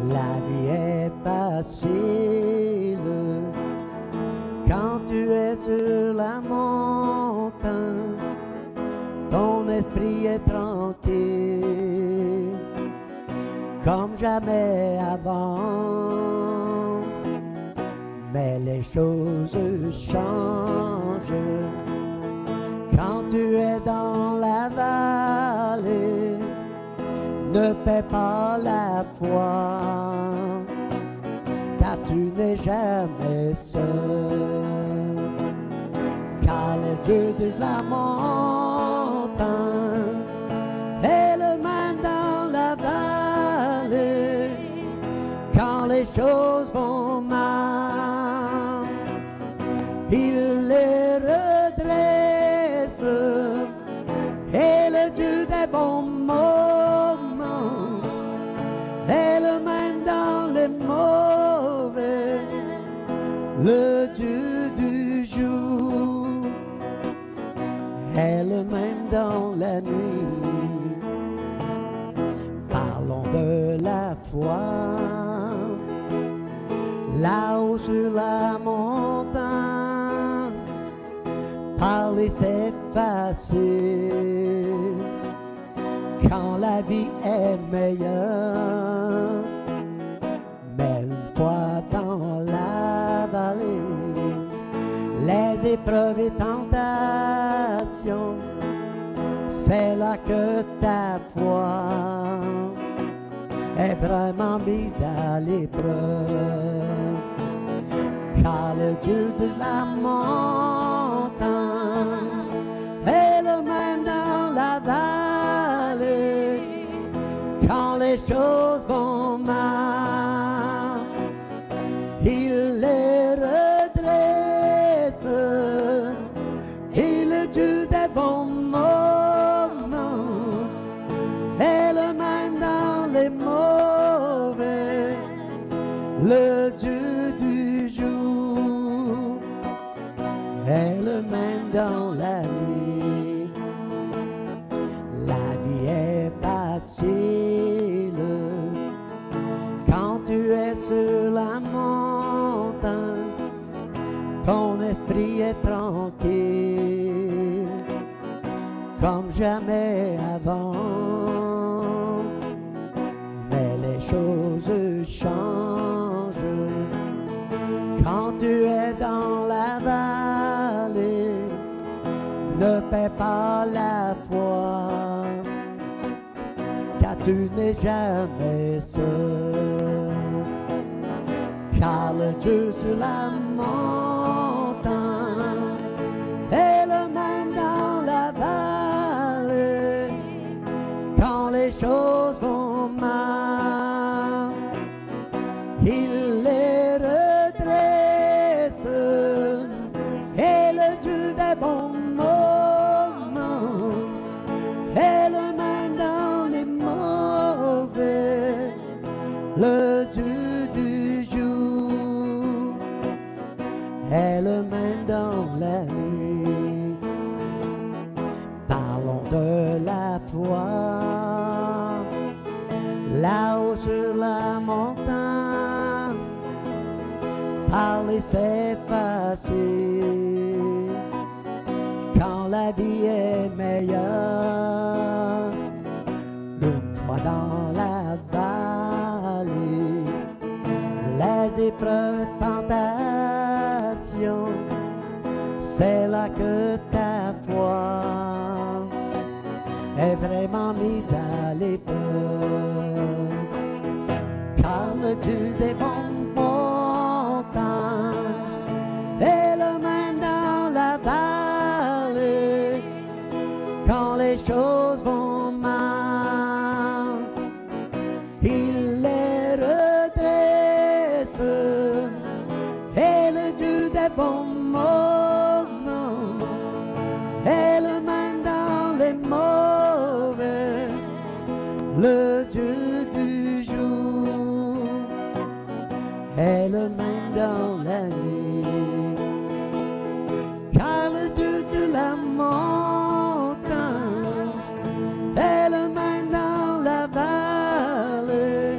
La vie est facile quand tu es sur la montagne. Ton esprit est tranquille comme jamais avant. Mais les choses changent quand tu es dans la vallée. Ne paie pas la foi, car tu n'es jamais seul. Car le Dieu de la montagne est le même dans la vallée. Quand les choses vont mal, il les redresse. Et le Dieu des bons moments est le même dans les mauvais. Le Dieu du jour est le même dans la nuit. Parlons de la foi. Là-haut sur la montagne, parler c'est facile quand la vie est meilleure. Mais une fois dans la vallée, les épreuves et tentations, c'est là que ta foi est vraiment mise à l'épreuve. Car le Dieu de la montagne est le même dans la vallée. Quand les choses vont mal, il les redresse. Et le Dieu des bons moments est le même dans les mauvais. Le Dieu du jour est le même dans la nuit. La vie est facile quand tu es sur la montagne. Ton esprit est tranquille comme jamais avant. Mais les choses changent quand tu es dans la vallée. Ne paie pas la foi, car tu n'es jamais seul. Car le Dieu sur la montagne est le même dans la vallée. Quand les choses vont mal, il les redresse. Et le Dieu des bons moments est le même dans les mauvais. Le Dieu du jour est le même dans la nuit. Parlons de la foi. Là-haut sur la montagne, parler c'est facile quand la vie est meilleure. Une fois dans la vallée, les épreuves, tentations, c'est là que ta foi est vraiment mise à l'épreuve. Car le Dieu des bons montagnes est le même dans la vallée. Quand les choses vont mal, il les redresse. Et le Dieu des bons moments est le même dans les mauvais. Le Dieu du jour est le même dans la nuit. Car le Dieu de la montagne est le même dans la vallée.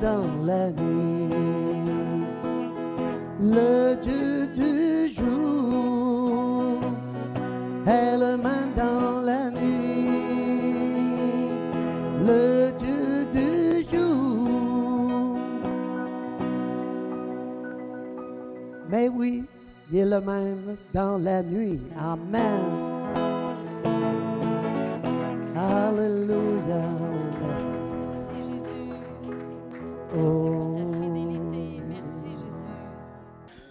dans la nuit, le Dieu du jour est le même dans la nuit, le Dieu du jour. Mais oui, il est le même dans la nuit. Amen. Alléluia. Merci Jésus. Merci Oh. pour ta fidélité. Merci Jésus.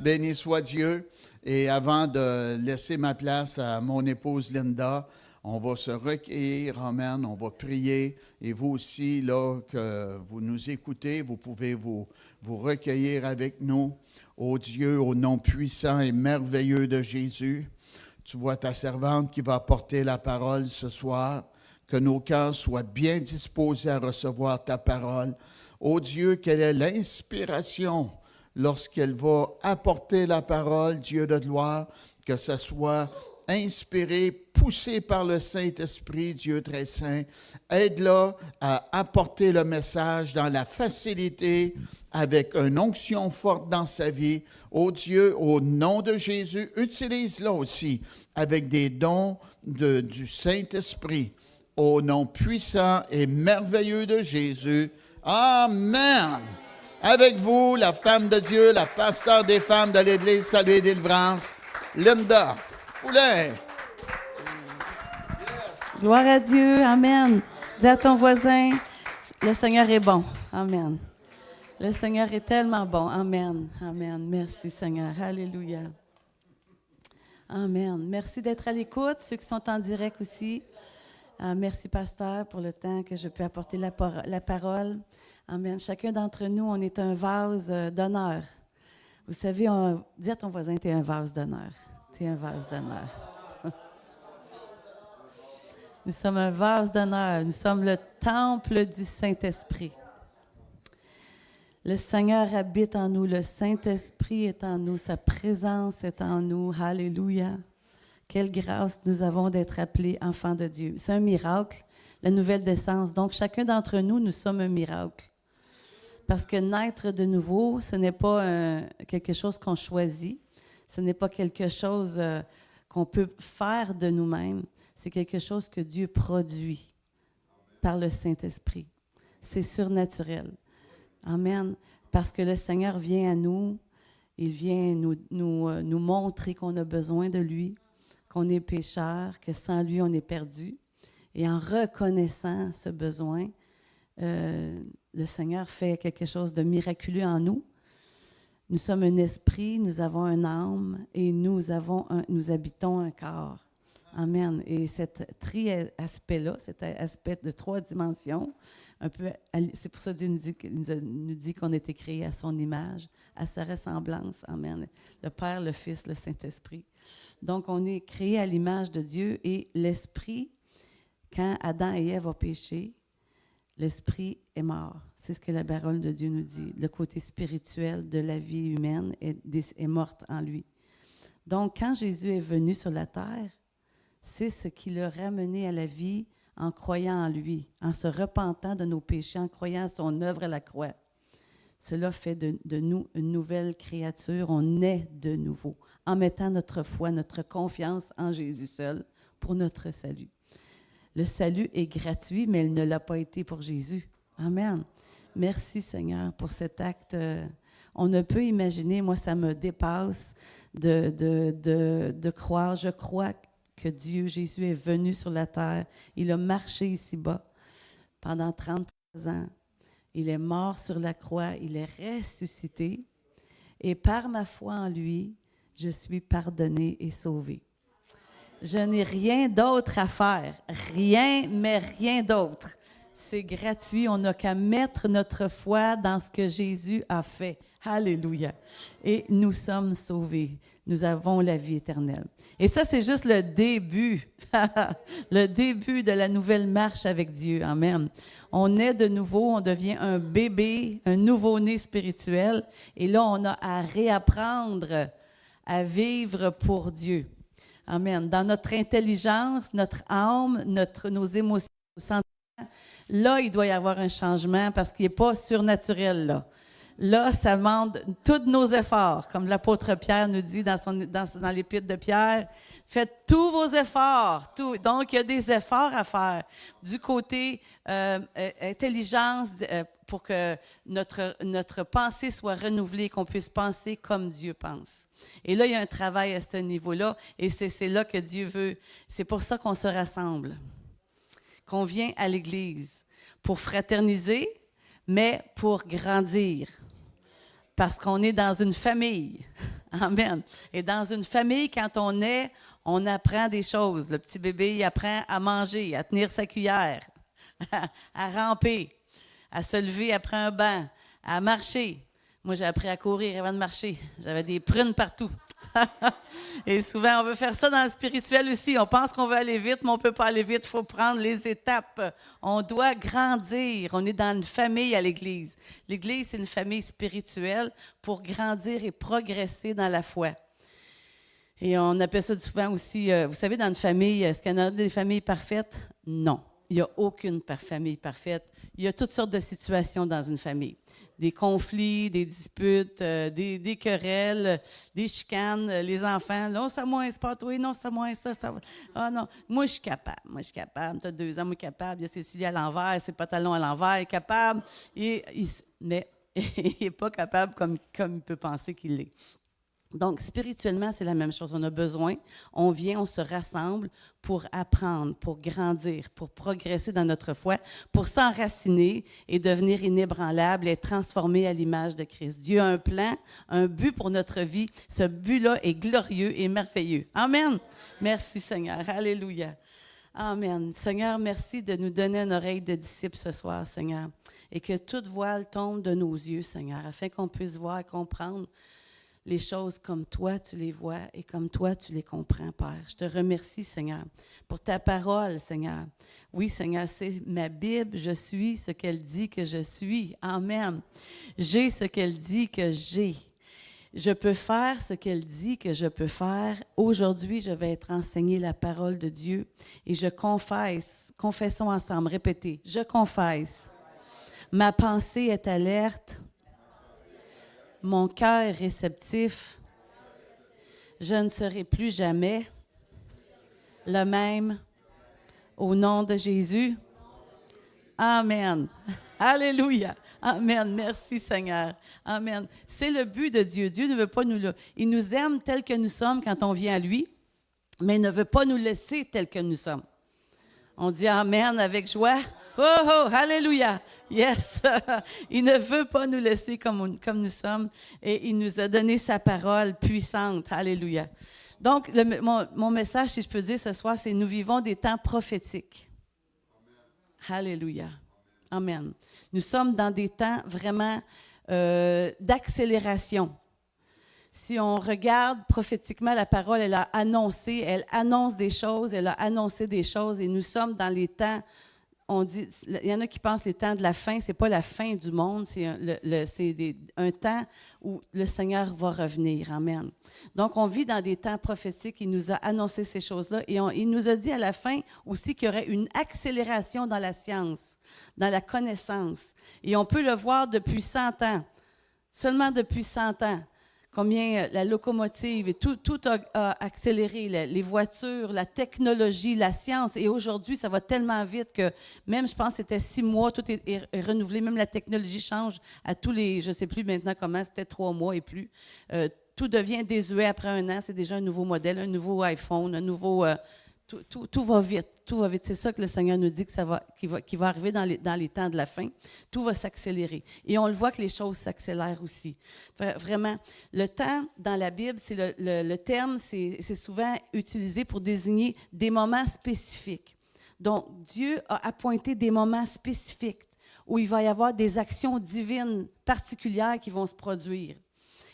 Béni soit Dieu. Et avant de laisser ma place à mon épouse Linda, on va se recueillir, amen, on va prier. Et vous aussi, là, que vous nous écoutez, vous pouvez vous recueillir avec nous. Ô Dieu, au nom puissant et merveilleux de Jésus, tu vois ta servante qui va apporter la parole ce soir. Que nos cœurs soient bien disposés à recevoir ta parole. Ô Dieu, quelle est l'inspiration lorsqu'elle va apporter la parole, Dieu de gloire, que ce soit inspiré, poussé par le Saint-Esprit, Dieu très saint. Aide-la à apporter le message dans la facilité, avec une onction forte dans sa vie. Ô Dieu, au nom de Jésus, utilise-la aussi avec des dons du Saint-Esprit. Au nom puissant et merveilleux de Jésus. Amen. Avec vous, la femme de Dieu, la pasteur des femmes de l'Église Salut et Délivrance, Linda Poulin. Gloire à Dieu. Amen. Dis à ton voisin, le Seigneur est bon. Amen. Le Seigneur est tellement bon. Amen. Amen. Merci Seigneur. Alléluia. Amen. Merci d'être à l'écoute, ceux qui sont en direct aussi. Merci, pasteur, pour le temps que je peux apporter la parole. Amen. Chacun d'entre nous, on est un vase d'honneur. Vous savez, dis à ton voisin, tu es un vase d'honneur. Tu es un vase d'honneur. Nous sommes un vase d'honneur. Nous sommes le temple du Saint-Esprit. Le Seigneur habite en nous. Le Saint-Esprit est en nous. Sa présence est en nous. Alléluia. Quelle grâce nous avons d'être appelés enfants de Dieu. C'est un miracle, la nouvelle naissance. Donc, chacun d'entre nous, nous sommes un miracle. Parce que naître de nouveau, ce n'est pas quelque chose qu'on choisit. Ce n'est pas quelque chose qu'on peut faire de nous-mêmes. C'est quelque chose que Dieu produit par le Saint-Esprit. C'est surnaturel. Amen. Parce que le Seigneur vient à nous, il vient nous montrer qu'on a besoin de lui, qu'on est pécheur, que sans lui, on est perdu. Et en reconnaissant ce besoin, le Seigneur fait quelque chose de miraculeux en nous. Nous sommes un esprit, nous avons une âme et nous habitons un corps. Amen. Et cet aspect-là, cet aspect de 3 dimensions, c'est pour ça que Dieu nous dit qu'on a été créés à son image, à sa ressemblance. Amen. Le Père, le Fils, le Saint-Esprit. Donc, on est créé à l'image de Dieu et l'Esprit, quand Adam et Ève ont péché, l'Esprit est mort. C'est ce que la parole de Dieu nous dit. Le côté spirituel de la vie humaine est morte en lui. Donc, quand Jésus est venu sur la terre, c'est ce qui l'a ramené à la vie en croyant en lui, en se repentant de nos péchés, en croyant à son œuvre à la croix. Cela fait de nous une nouvelle créature. On naît de nouveau en mettant notre foi, notre confiance en Jésus seul pour notre salut. Le salut est gratuit, mais il ne l'a pas été pour Jésus. Amen. Merci Seigneur pour cet acte. On ne peut imaginer, moi ça me dépasse de croire. Je crois que Dieu, Jésus est venu sur la terre. Il a marché ici-bas pendant 33 ans. Il est mort sur la croix. Il est ressuscité. Et par ma foi en lui, je suis pardonné et sauvé. Je n'ai rien d'autre à faire. Rien, mais rien d'autre. C'est gratuit. On n'a qu'à mettre notre foi dans ce que Jésus a fait. Alléluia. Et nous sommes sauvés. Nous avons la vie éternelle. Et ça, c'est juste le début. Le début de la nouvelle marche avec Dieu. Amen. On naît de nouveau, on devient un bébé, un nouveau-né spirituel. Et là, on a à réapprendre à vivre pour Dieu. Amen. Dans notre intelligence, notre âme, nos émotions, nos sentiments, là, il doit y avoir un changement parce qu'il n'est pas surnaturel, là. Là, ça demande tous nos efforts, comme l'apôtre Pierre nous dit dans l'épître de Pierre. Faites tous vos efforts. Donc, il y a des efforts à faire du côté intelligence pour que notre pensée soit renouvelée, qu'on puisse penser comme Dieu pense. Et là, il y a un travail à ce niveau-là et c'est là que Dieu veut. C'est pour ça qu'on se rassemble, qu'on vient à l'Église pour fraterniser, mais pour grandir. Parce qu'on est dans une famille. Amen. Et dans une famille, quand on apprend des choses. Le petit bébé, il apprend à manger, à tenir sa cuillère, à ramper, à se lever après un banc, à marcher. Moi, j'ai appris à courir avant de marcher. J'avais des prunes partout. Et souvent, on veut faire ça dans le spirituel aussi. On pense qu'on veut aller vite, mais on ne peut pas aller vite. Il faut prendre les étapes. On doit grandir. On est dans une famille à l'Église. L'Église, c'est une famille spirituelle pour grandir et progresser dans la foi. Et on appelle ça souvent aussi, vous savez, dans une famille, est-ce qu'il y en a des familles parfaites? Non. Il n'y a aucune famille parfaite. Il y a toutes sortes de situations dans une famille. Des conflits, des disputes, des querelles, des chicanes, les enfants. Non, c'est moi, c'est pas toi. Non, c'est moi, ça. Ah non, moi, je suis capable. Tu as 2 ans, moi, capable. Il y a ses souliers à l'envers, ses pantalons à l'envers, il est capable. Mais il n'est pas capable comme il peut penser qu'il l'est. Donc, spirituellement, c'est la même chose. On a besoin, on vient, on se rassemble pour apprendre, pour grandir, pour progresser dans notre foi, pour s'enraciner et devenir inébranlable et être transformé à l'image de Christ. Dieu a un plan, un but pour notre vie. Ce but-là est glorieux et merveilleux. Amen. Merci, Seigneur. Alléluia. Amen. Seigneur, merci de nous donner une oreille de disciple ce soir, Seigneur, et que toute voile tombe de nos yeux, Seigneur, afin qu'on puisse voir et comprendre les choses comme toi, tu les vois et comme toi, tu les comprends, Père. Je te remercie, Seigneur, pour ta parole, Seigneur. Oui, Seigneur, c'est ma Bible. Je suis ce qu'elle dit que je suis. Amen. J'ai ce qu'elle dit que j'ai. Je peux faire ce qu'elle dit que je peux faire. Aujourd'hui, je vais être enseigné la parole de Dieu et je confesse. Confessons ensemble. Répétez. Je confesse. Ma pensée est alerte. Mon cœur est réceptif. Je ne serai plus jamais le même. Au nom de Jésus. Amen. Alléluia. Amen. Merci, Seigneur. Amen. C'est le but de Dieu. Dieu ne veut pas nous... Il nous aime tel que nous sommes quand on vient à lui, mais il ne veut pas nous laisser tel que nous sommes. On dit Amen avec joie. Oh, oh, alléluia. Yes. Il ne veut pas nous laisser comme nous sommes et il nous a donné sa parole puissante. Alléluia. Donc, mon message, si je peux dire ce soir, c'est nous vivons des temps prophétiques. Alléluia. Amen. Nous sommes dans des temps vraiment d'accélération. Si on regarde prophétiquement la parole, elle annonce des choses, elle a annoncé des choses et nous sommes dans les temps, on dit, il y en a qui pensent les temps de la fin, c'est pas la fin du monde, c'est un temps où le Seigneur va revenir. Amen. Donc, on vit dans des temps prophétiques, il nous a annoncé ces choses-là et il nous a dit à la fin aussi qu'il y aurait une accélération dans la science, dans la connaissance. Et on peut le voir depuis 100 ans, seulement depuis 100 ans. Combien la locomotive, tout a accéléré, les voitures, la technologie, la science. Et aujourd'hui, ça va tellement vite que même, je pense, c'était 6 mois, tout est renouvelé. Même la technologie change à tous les, je ne sais plus maintenant comment, c'est peut-être 3 mois et plus. Tout devient désuet après 1 an. C'est déjà un nouveau modèle, un nouveau iPhone, un nouveau... Tout va vite, tout va vite. C'est ça que le Seigneur nous dit qui va arriver dans les temps de la fin. Tout va s'accélérer. Et on le voit que les choses s'accélèrent aussi. Vraiment, le temps dans la Bible, c'est le terme, c'est souvent utilisé pour désigner des moments spécifiques. Donc, Dieu a appointé des moments spécifiques où il va y avoir des actions divines particulières qui vont se produire.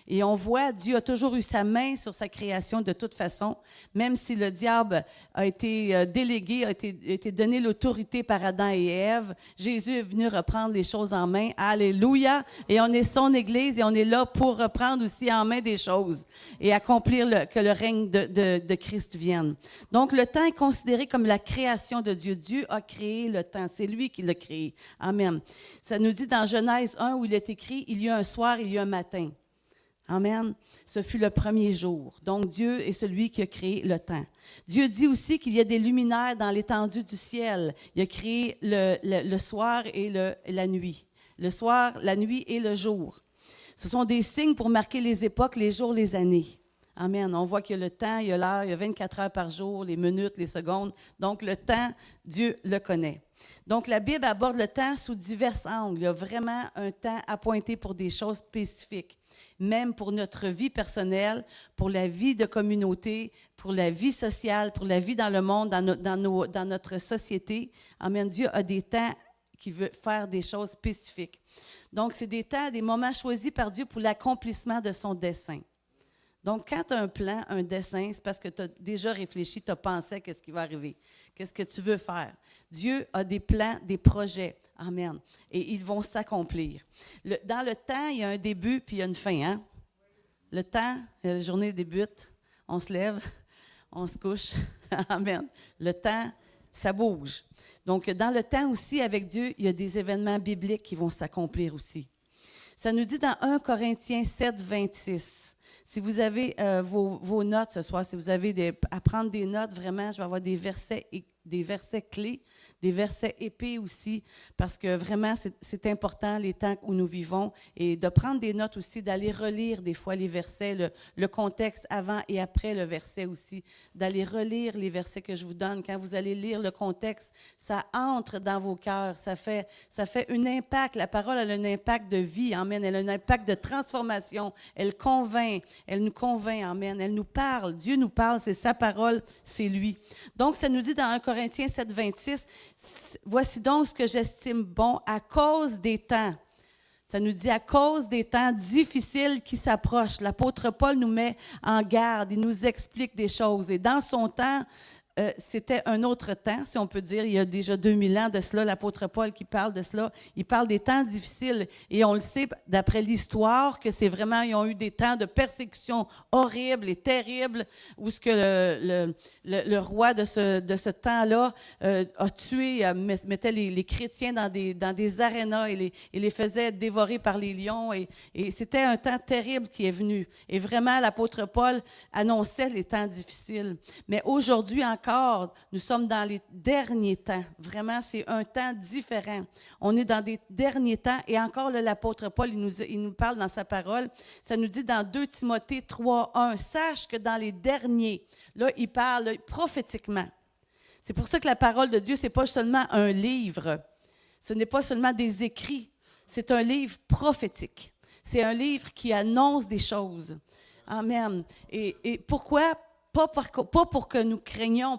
Et on voit, Dieu a toujours eu sa main sur sa création de toute façon, même si le diable a été délégué, a été donné l'autorité par Adam et Ève. Jésus est venu reprendre les choses en main. Alléluia! Et on est son Église et on est là pour reprendre aussi en main des choses et accomplir que le règne de Christ vienne. Donc, le temps est considéré comme la création de Dieu. Dieu a créé le temps. C'est lui qui l'a créé. Amen. Ça nous dit dans Genèse 1 où il est écrit, il y a un soir, il y a un matin. Amen. Ce fut le premier jour. Donc, Dieu est celui qui a créé le temps. Dieu dit aussi qu'il y a des luminaires dans l'étendue du ciel. Il a créé le soir et la nuit. Le soir, la nuit et le jour. Ce sont des signes pour marquer les époques, les jours, les années. Amen. On voit qu'il y a le temps, il y a l'heure, il y a 24 heures par jour, les minutes, les secondes. Donc, le temps, Dieu le connaît. Donc, la Bible aborde le temps sous divers angles. Il y a vraiment un temps appointé pour des choses spécifiques, même pour notre vie personnelle, pour la vie de communauté, pour la vie sociale, pour la vie dans le monde, dans notre société. Amen. Dieu a des temps qui veut faire des choses spécifiques. Donc, c'est des temps, des moments choisis par Dieu pour l'accomplissement de son dessein. Donc, quand tu as un plan, un dessein, c'est parce que tu as déjà réfléchi, tu as pensé à ce qui va arriver, qu'est-ce que tu veux faire. Dieu a des plans, des projets. Amen. Et ils vont s'accomplir. Dans le temps, il y a un début puis il y a une fin. Hein? Le temps, la journée débute, on se lève, on se couche. Amen. Le temps, ça bouge. Donc, dans le temps aussi, avec Dieu, il y a des événements bibliques qui vont s'accomplir aussi. Ça nous dit dans 1 Corinthiens 7, 26. Si vous avez vos notes ce soir, si vous avez à prendre des notes, vraiment, je vais avoir des versets clés, des versets épais aussi, parce que vraiment, c'est important les temps où nous vivons, et de prendre des notes aussi, d'aller relire des fois les versets, le contexte avant et après le verset aussi, d'aller relire les versets que je vous donne. Quand vous allez lire le contexte, ça entre dans vos cœurs, ça fait un impact. La parole a un impact de vie, amen. Elle a un impact de transformation. Elle convainc, elle nous convainc, amen. Elle nous parle, Dieu nous parle, c'est sa parole, c'est lui. Donc, ça nous dit dans 1 Corinthiens 7, 26, « Voici donc ce que j'estime bon à cause des temps. » Ça nous dit « à cause des temps difficiles qui s'approchent ». L'apôtre Paul nous met en garde, il nous explique des choses. Et dans son temps, c'était un autre temps, si on peut dire. Il y a déjà 2000 ans de cela, l'apôtre Paul qui parle de cela. Il parle des temps difficiles. Et on le sait, d'après l'histoire, que c'est vraiment, ils ont eu des temps de persécution horribles et terribles, où ce que le roi de ce temps-là a tué, mettait les chrétiens dans des arénas et les faisait dévorer par les lions. Et c'était un temps terrible qui est venu. Et vraiment, l'apôtre Paul annonçait les temps difficiles. Mais aujourd'hui encore, nous sommes dans les derniers temps. Vraiment, c'est un temps différent. On est dans des derniers temps. Et encore, là, l'apôtre Paul, il nous parle dans sa parole. Ça nous dit dans 2 Timothée 3, 1, « Sache que dans les derniers, là, il parle prophétiquement. » C'est pour ça que la parole de Dieu, ce n'est pas seulement un livre. Ce n'est pas seulement des écrits. C'est un livre prophétique. C'est un livre qui annonce des choses. Amen. Et pourquoi? Pas pour que nous craignions,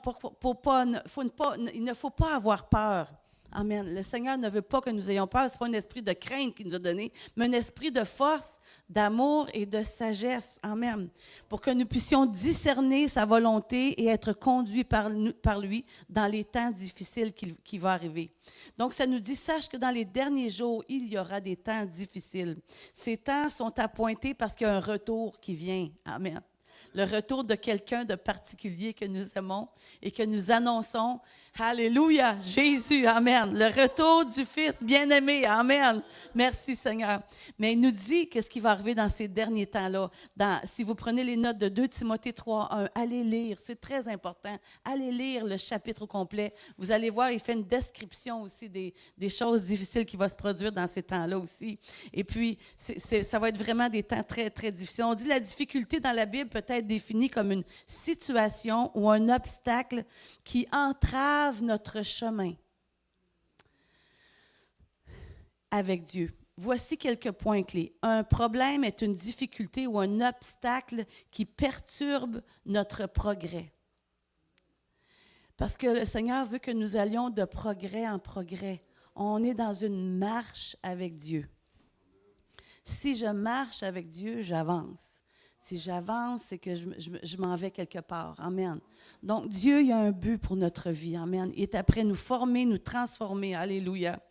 il ne faut pas avoir peur. Amen. Le Seigneur ne veut pas que nous ayons peur. Ce n'est pas un esprit de crainte qu'il nous a donné, mais un esprit de force, d'amour et de sagesse. Amen. Pour que nous puissions discerner sa volonté et être conduits par lui dans les temps difficiles qui vont arriver. Donc, ça nous dit, sache que dans les derniers jours, il y aura des temps difficiles. Ces temps sont appointés parce qu'il y a un retour qui vient. Amen. Le retour de quelqu'un de particulier que nous aimons et que nous annonçons. Alléluia, Jésus, amen. Le retour du Fils bien-aimé, amen. Merci Seigneur. Mais il nous dit qu'est-ce qui va arriver dans ces derniers temps-là. Si vous prenez les notes de 2 Timothée 3, 1, allez lire, c'est très important. Allez lire le chapitre au complet. Vous allez voir, il fait une description aussi des choses difficiles qui vont se produire dans ces temps-là aussi. Et puis, ça va être vraiment des temps très, très difficiles. On dit la difficulté dans la Bible peut être définie comme une situation ou un obstacle qui entrave notre chemin avec Dieu. Voici quelques points clés. Un problème est une difficulté ou un obstacle qui perturbe notre progrès. Parce que le Seigneur veut que nous allions de progrès en progrès. On est dans une marche avec Dieu. Si je marche avec Dieu, j'avance. Si j'avance, c'est que je m'en vais quelque part. Amen. Donc, Dieu, il y a un but pour notre vie. Amen. Il est après nous former, nous transformer. Alléluia.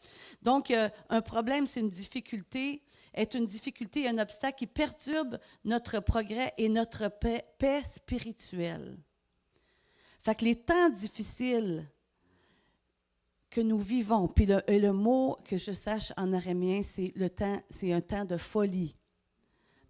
Donc, un problème, c'est une difficulté, est une difficulté, un obstacle qui perturbe notre progrès et notre paix spirituelle. Fait que les temps difficiles que nous vivons, puis le mot que je sache en araméen, c'est un temps de folie.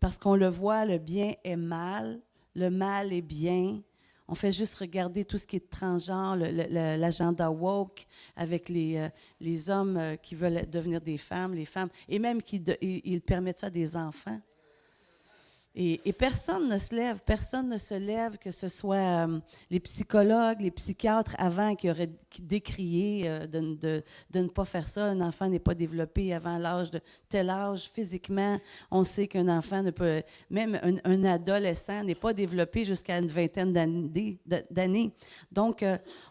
Parce qu'on le voit, le bien est mal, le mal est bien. On fait juste regarder tout ce qui est transgenre, l'agenda woke, avec les hommes qui veulent devenir des femmes, les femmes, et même ils permettent ça à des enfants. Et personne ne se lève, que ce soit les psychologues, les psychiatres avant qui auraient décrié de ne pas faire ça. Un enfant n'est pas développé avant l'âge de tel âge. Physiquement, on sait qu'un enfant ne peut, même un adolescent n'est pas développé jusqu'à une vingtaine d'années. Donc,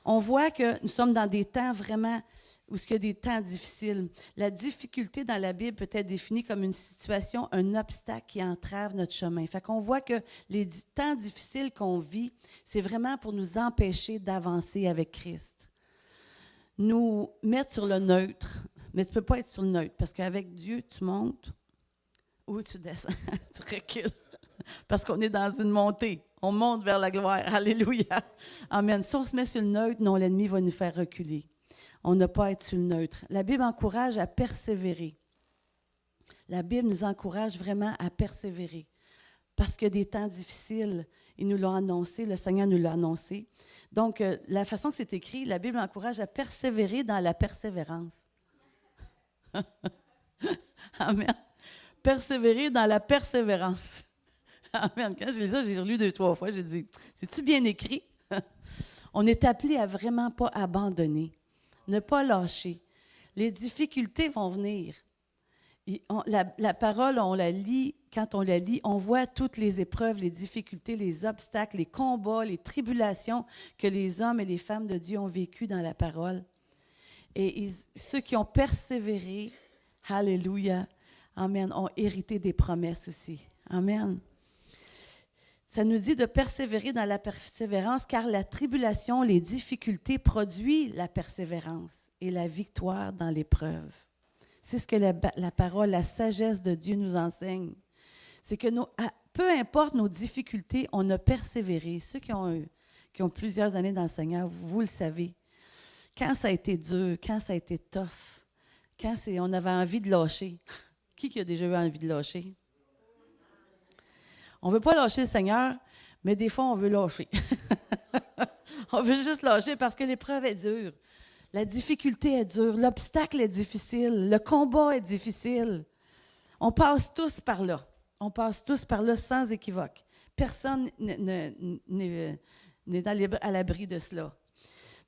on voit que nous sommes dans des temps vraiment où il y a des temps difficiles. La difficulté dans la Bible peut être définie comme une situation, un obstacle qui entrave notre chemin. Fait qu'on voit que les temps difficiles qu'on vit, c'est vraiment pour nous empêcher d'avancer avec Christ. Nous mettre sur le neutre, mais tu ne peux pas être sur le neutre, parce qu'avec Dieu, tu montes ou tu descends, tu recules, parce qu'on est dans une montée. On monte vers la gloire. Alléluia. Amen. Si on se met sur le neutre, non, l'ennemi va nous faire reculer. On n'a pas à être sur le neutre. La Bible encourage à persévérer. La Bible nous encourage vraiment à persévérer. Parce que des temps difficiles, il nous l'a annoncé, le Seigneur nous l'a annoncé. Donc, la façon que c'est écrit, la Bible encourage à persévérer dans la persévérance. Amen. Persévérer dans la persévérance. Amen. Quand j'ai lu ça, j'ai relu 2-3 fois, j'ai dit, c'est-tu bien écrit? On est appelé à vraiment pas abandonner. Ne pas lâcher. Les difficultés vont venir. La parole, on la lit, quand on la lit, on voit toutes les épreuves, les difficultés, les obstacles, les combats, les tribulations que les hommes et les femmes de Dieu ont vécues dans la parole. Et ceux qui ont persévéré, alléluia, amen, ont hérité des promesses aussi. Amen. Ça nous dit de persévérer dans la persévérance, car la tribulation, les difficultés produisent la persévérance et la victoire dans l'épreuve. C'est ce que la parole, la sagesse de Dieu nous enseigne. C'est que peu importe nos difficultés, on a persévéré. Ceux qui ont plusieurs années dans le Seigneur, vous le savez. Quand ça a été dur, quand ça a été tough, quand on avait envie de lâcher. Qui a déjà eu envie de lâcher? On ne veut pas lâcher le Seigneur, mais des fois, on veut lâcher. On veut juste lâcher parce que l'épreuve est dure. La difficulté est dure. L'obstacle est difficile. Le combat est difficile. On passe tous par là. On passe tous par là sans équivoque. Personne n'est à l'abri de cela.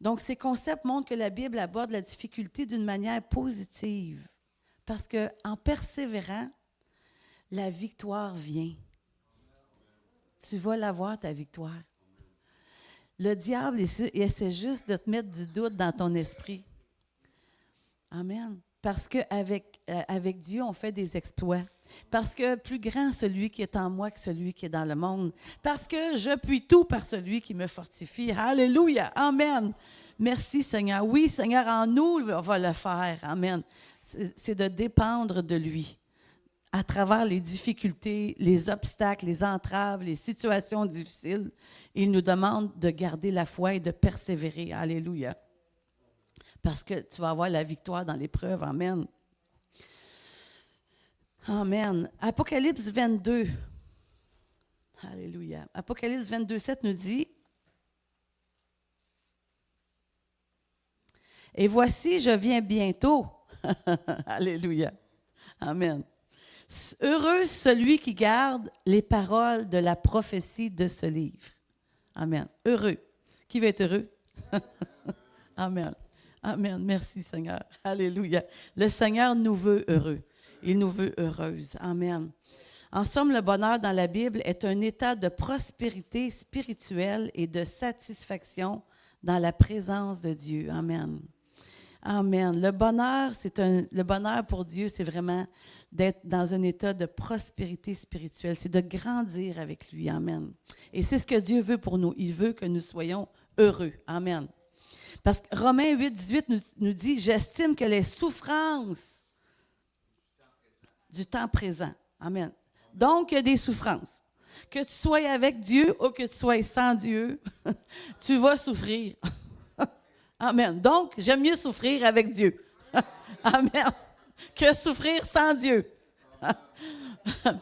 Donc, ces concepts montrent que la Bible aborde la difficulté d'une manière positive. Parce qu'en persévérant, la victoire vient. Tu vas l'avoir, ta victoire. Le diable essaie juste de te mettre du doute dans ton esprit. Amen. Parce qu'avec avec Dieu, on fait des exploits. Parce que plus grand celui qui est en moi que celui qui est dans le monde. Parce que je puis tout par celui qui me fortifie. Alléluia. Amen. Merci, Seigneur. Oui, Seigneur, en nous, on va le faire. Amen. C'est de dépendre de lui. À travers les difficultés, les obstacles, les entraves, les situations difficiles, il nous demande de garder la foi et de persévérer. Alléluia. Parce que tu vas avoir la victoire dans l'épreuve. Amen. Amen. Apocalypse 22. Alléluia. Apocalypse 22, 7 nous dit: Et voici, je viens bientôt. Alléluia. Amen. Heureux celui qui garde les paroles de la prophétie de ce livre. Amen. Heureux. Qui veut être heureux? Amen. Amen. Merci, Seigneur. Alléluia. Le Seigneur nous veut heureux. Il nous veut heureuses. Amen. En somme, le bonheur dans la Bible est un état de prospérité spirituelle et de satisfaction dans la présence de Dieu. Amen. Amen. Le bonheur pour Dieu, c'est vraiment d'être dans un état de prospérité spirituelle. C'est de grandir avec lui. Amen. Et c'est ce que Dieu veut pour nous. Il veut que nous soyons heureux. Amen. Parce que Romains 8, 18 nous dit, « J'estime que les souffrances du temps présent. » Amen. Donc, il y a des souffrances. Que tu sois avec Dieu ou que tu sois sans Dieu, tu vas souffrir. Amen. Donc, j'aime mieux souffrir avec Dieu. Amen. Que souffrir sans Dieu.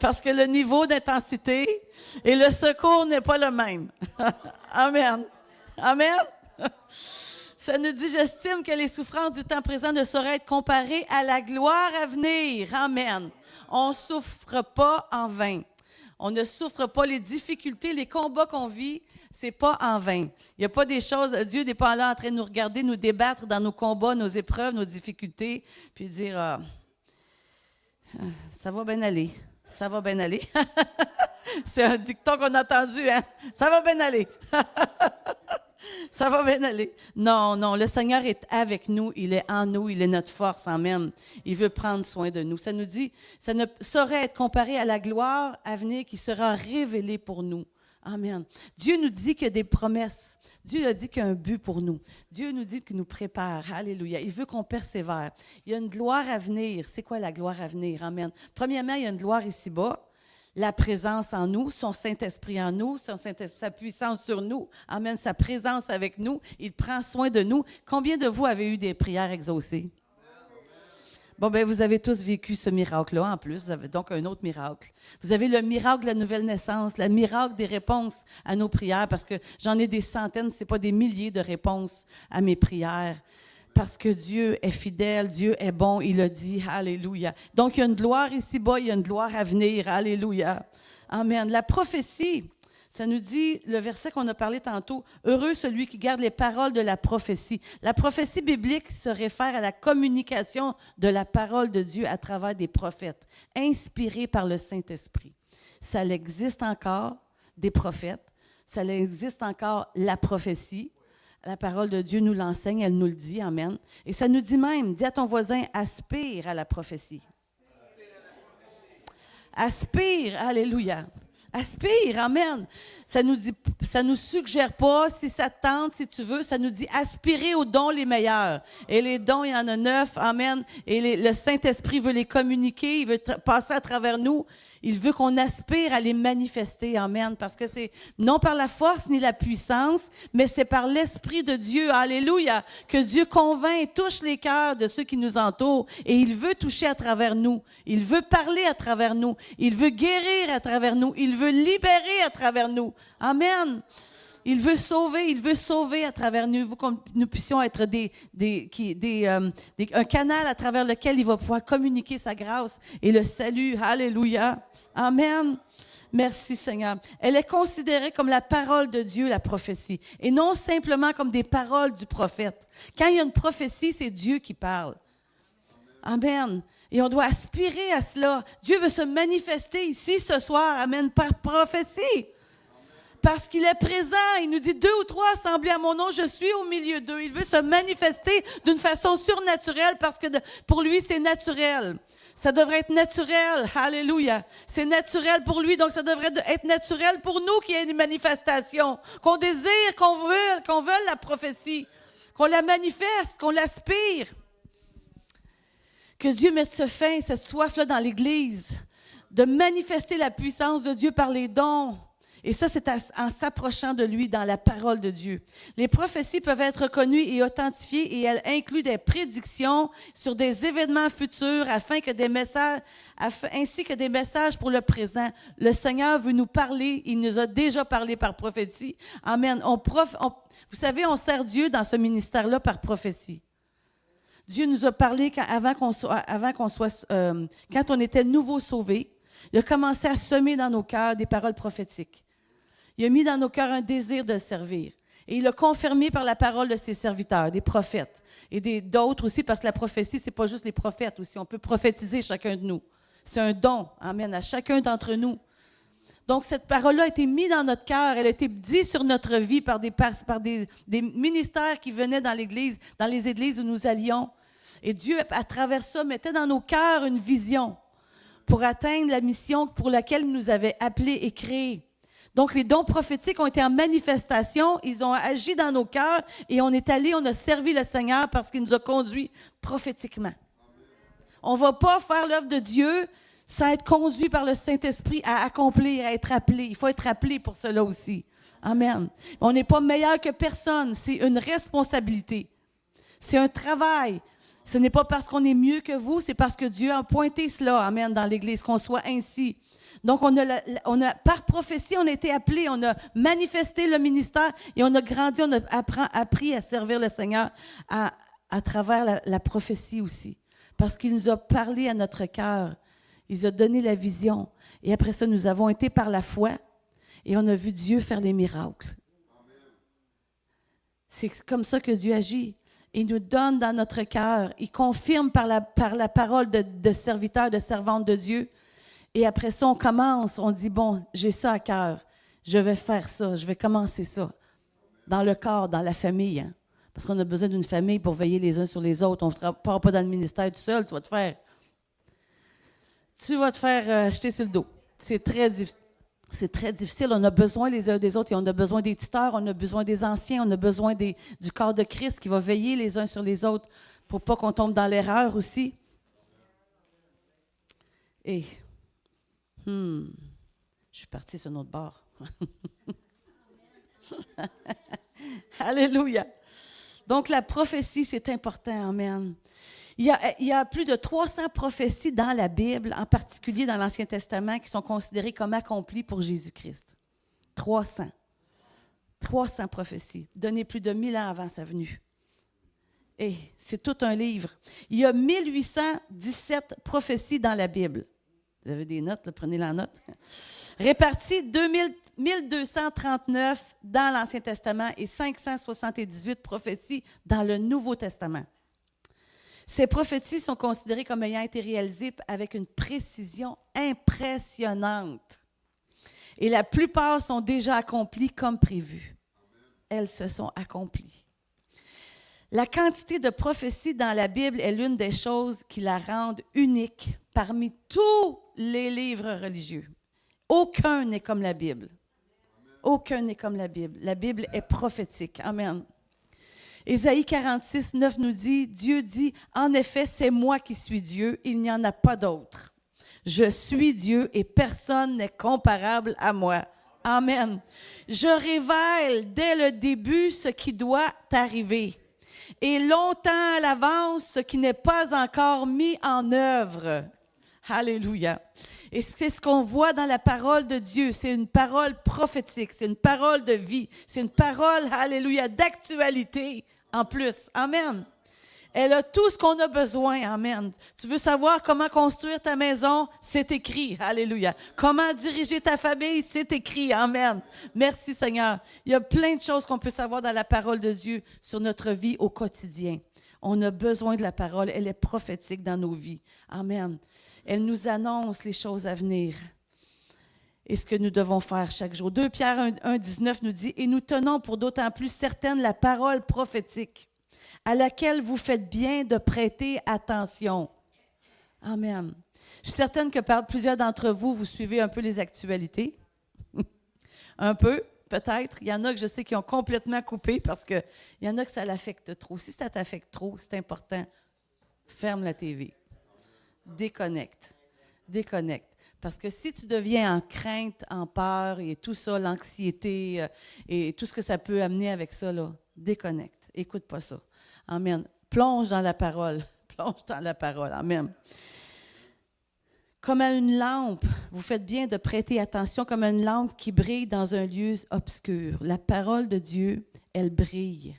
Parce que le niveau d'intensité et le secours n'est pas le même. Amen. Amen. Ça nous dit, j'estime que les souffrances du temps présent ne sauraient être comparées à la gloire à venir. Amen. On ne souffre pas en vain. On ne souffre pas les difficultés, les combats qu'on vit, c'est pas en vain. Il n'y a pas des choses, Dieu n'est pas là en train de nous regarder, nous débattre dans nos combats, nos épreuves, nos difficultés, puis dire, ça va bien aller, ça va bien aller. C'est un dicton qu'on a entendu, hein? Ça va bien aller. Ça va bien aller. Non, non, le Seigneur est avec nous, il est en nous, il est notre force, amen. Il veut prendre soin de nous. Ça nous dit, ça ne saurait être comparé à la gloire à venir qui sera révélée pour nous. Amen. Dieu nous dit qu'il y a des promesses. Dieu a dit qu'il y a un but pour nous. Dieu nous dit qu'il nous prépare. Alléluia. Il veut qu'on persévère. Il y a une gloire à venir. C'est quoi la gloire à venir? Amen. Premièrement, il y a une gloire ici-bas. La présence en nous, son Saint-Esprit en nous, sa puissance sur nous, amène sa présence avec nous, il prend soin de nous. Combien de vous avez eu des prières exaucées? Bon, bien, vous avez tous vécu ce miracle-là en plus, vous avez donc un autre miracle. Vous avez le miracle de la nouvelle naissance, le miracle des réponses à nos prières, parce que j'en ai des centaines, ce n'est pas des milliers de réponses à mes prières. Parce que Dieu est fidèle, Dieu est bon, il a dit, alléluia. Donc, il y a une gloire ici-bas, il y a une gloire à venir, alléluia. Amen. La prophétie, ça nous dit, le verset qu'on a parlé tantôt, « Heureux celui qui garde les paroles de la prophétie ». La prophétie biblique se réfère à la communication de la parole de Dieu à travers des prophètes, inspirés par le Saint-Esprit. Ça existe encore, des prophètes, ça existe encore la prophétie. La parole de Dieu nous l'enseigne, elle nous le dit, amen. Et ça nous dit même, dis à ton voisin, aspire à la prophétie. Aspire, alléluia. Aspire, amen. Ça nous suggère pas, si ça te tente, si tu veux, ça nous dit aspirer aux dons les meilleurs. Et les dons, il y en a 9, amen. Et le Saint-Esprit veut les communiquer, il veut passer à travers nous. Il veut qu'on aspire à les manifester, amen, parce que c'est non par la force ni la puissance, mais c'est par l'Esprit de Dieu, alléluia, que Dieu convainc et touche les cœurs de ceux qui nous entourent. Et il veut toucher à travers nous, il veut parler à travers nous, il veut guérir à travers nous, il veut libérer à travers nous, amen. Il veut sauver à travers nous, que nous puissions être un canal à travers lequel il va pouvoir communiquer sa grâce et le salut. Alléluia. Amen. Merci Seigneur. Elle est considérée comme la parole de Dieu, la prophétie, et non simplement comme des paroles du prophète. Quand il y a une prophétie, c'est Dieu qui parle. Amen. Et on doit aspirer à cela. Dieu veut se manifester ici ce soir, amen, par prophétie. Parce qu'il est présent, il nous dit 2 ou 3 assemblés à mon nom, je suis au milieu d'eux. Il veut se manifester d'une façon surnaturelle parce que pour lui, c'est naturel. Ça devrait être naturel, alléluia. C'est naturel pour lui, donc ça devrait être naturel pour nous qu'il y ait une manifestation, qu'on désire, qu'on veuille la prophétie, qu'on la manifeste, qu'on l'aspire. Que Dieu mette ce faim, cette soif-là dans l'Église, de manifester la puissance de Dieu par les dons. Et ça, c'est en s'approchant de lui dans la parole de Dieu. Les prophéties peuvent être reconnues et authentifiées et elles incluent des prédictions sur des événements futurs ainsi que des messages pour le présent. Le Seigneur veut nous parler. Il nous a déjà parlé par prophétie. Amen. Vous savez, on sert Dieu dans ce ministère-là par prophétie. Dieu nous a parlé quand on était nouveau sauvés. Il a commencé à semer dans nos cœurs des paroles prophétiques. Il a mis dans nos cœurs un désir de le servir. Et il l'a confirmé par la parole de ses serviteurs, des prophètes. Et d'autres aussi, parce que la prophétie, ce n'est pas juste les prophètes aussi. On peut prophétiser chacun de nous. C'est un don, amen, à chacun d'entre nous. Donc, cette parole-là a été mise dans notre cœur, elle a été dite sur notre vie par des ministères qui venaient dans l'Église, dans les églises où nous allions. Et Dieu, à travers ça, mettait dans nos cœurs une vision pour atteindre la mission pour laquelle il nous avait appelés et créés. Donc, les dons prophétiques ont été en manifestation, ils ont agi dans nos cœurs et on est allé, on a servi le Seigneur parce qu'il nous a conduits prophétiquement. On ne va pas faire l'œuvre de Dieu sans être conduit par le Saint-Esprit à accomplir, à être appelé. Il faut être appelé pour cela aussi. Amen. On n'est pas meilleur que personne, c'est une responsabilité. C'est un travail. Ce n'est pas parce qu'on est mieux que vous, c'est parce que Dieu a pointé cela, amen, dans l'Église, qu'on soit ainsi. Donc, par prophétie, on a été appelés, on a manifesté le ministère et on a grandi, on a appris à servir le Seigneur à travers la prophétie aussi. Parce qu'il nous a parlé à notre cœur, il nous a donné la vision. Et après ça, nous avons été par la foi et on a vu Dieu faire les miracles. C'est comme ça que Dieu agit. Il nous donne dans notre cœur. Il confirme par la parole de serviteur, de servante de Dieu. Et après ça, on commence. On dit, bon, j'ai ça à cœur. Je vais faire ça. Je vais commencer ça. Dans le corps, dans la famille. Hein? Parce qu'on a besoin d'une famille pour veiller les uns sur les autres. On ne part pas dans le ministère tout seul. Tu vas te faire jeter sur le dos. C'est très difficile. C'est très difficile. On a besoin les uns des autres et on a besoin des tuteurs, on a besoin des anciens, on a besoin du corps de Christ qui va veiller les uns sur les autres pour pas qu'on tombe dans l'erreur aussi. Et, je suis partie sur notre bord. Alléluia. Donc, la prophétie, c'est important. Amen. Il y a plus de 300 prophéties dans la Bible, en particulier dans l'Ancien Testament, qui sont considérées comme accomplies pour Jésus-Christ. 300. 300 prophéties, données plus de 1000 ans avant sa venue. Et c'est tout un livre. Il y a 1817 prophéties dans la Bible. Vous avez des notes, là, prenez la note. Réparties 1239 dans l'Ancien Testament et 578 prophéties dans le Nouveau Testament. Ces prophéties sont considérées comme ayant été réalisées avec une précision impressionnante. Et la plupart sont déjà accomplies comme prévu. Elles se sont accomplies. La quantité de prophéties dans la Bible est l'une des choses qui la rendent unique parmi tous les livres religieux. Aucun n'est comme la Bible. Aucun n'est comme la Bible. La Bible est prophétique. Amen. Ésaïe 46, 9 nous dit, Dieu dit, en effet, c'est moi qui suis Dieu, il n'y en a pas d'autre. Je suis Dieu et personne n'est comparable à moi. Amen. Je révèle dès le début ce qui doit arriver et longtemps à l'avance ce qui n'est pas encore mis en œuvre. Alléluia. Et c'est ce qu'on voit dans la parole de Dieu. C'est une parole prophétique, c'est une parole de vie, c'est une parole, alléluia, d'actualité en plus. Amen. Elle a tout ce qu'on a besoin. Amen. Tu veux savoir comment construire ta maison? C'est écrit. Alléluia. Comment diriger ta famille? C'est écrit. Amen. Merci Seigneur. Il y a plein de choses qu'on peut savoir dans la parole de Dieu sur notre vie au quotidien. On a besoin de la parole. Elle est prophétique dans nos vies. Amen. Elle nous annonce les choses à venir et ce que nous devons faire chaque jour. 2 Pierre 1, 19 nous dit « Et nous tenons pour d'autant plus certaine la parole prophétique, à laquelle vous faites bien de prêter attention. » Amen. Je suis certaine que plusieurs d'entre vous, vous suivez un peu les actualités. Un peu, peut-être. Il y en a que je sais qui ont complètement coupé parce qu'il y en a que ça l'affecte trop. Si ça t'affecte trop, c'est important, ferme la TV. Déconnecte. Parce que si tu deviens en crainte, en peur et tout ça, l'anxiété et tout ce que ça peut amener avec ça, là, déconnecte. Écoute pas ça. Amen. Plonge dans la parole. Plonge dans la parole. Amen. Comme à une lampe, vous faites bien de prêter attention comme à une lampe qui brille dans un lieu obscur. La parole de Dieu, elle brille.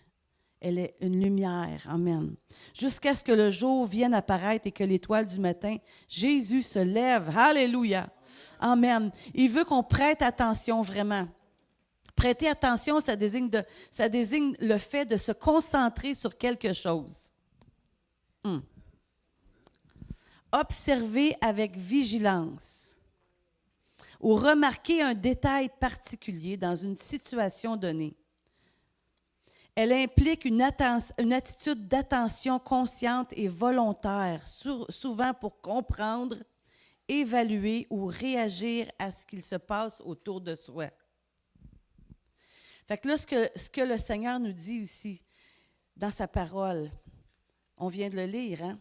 Elle est une lumière. Amen. Jusqu'à ce que le jour vienne apparaître et que l'étoile du matin, Jésus se lève. Alléluia. Amen. Il veut qu'on prête attention vraiment. Prêter attention, ça désigne le fait de se concentrer sur quelque chose. Observer avec vigilance. ou remarquer un détail particulier dans une situation donnée. Elle implique une attitude d'attention consciente et volontaire, souvent pour comprendre, évaluer ou réagir à ce qu'il se passe autour de soi. Fait que là, ce que le Seigneur nous dit aussi dans sa parole, on vient de le lire, hein?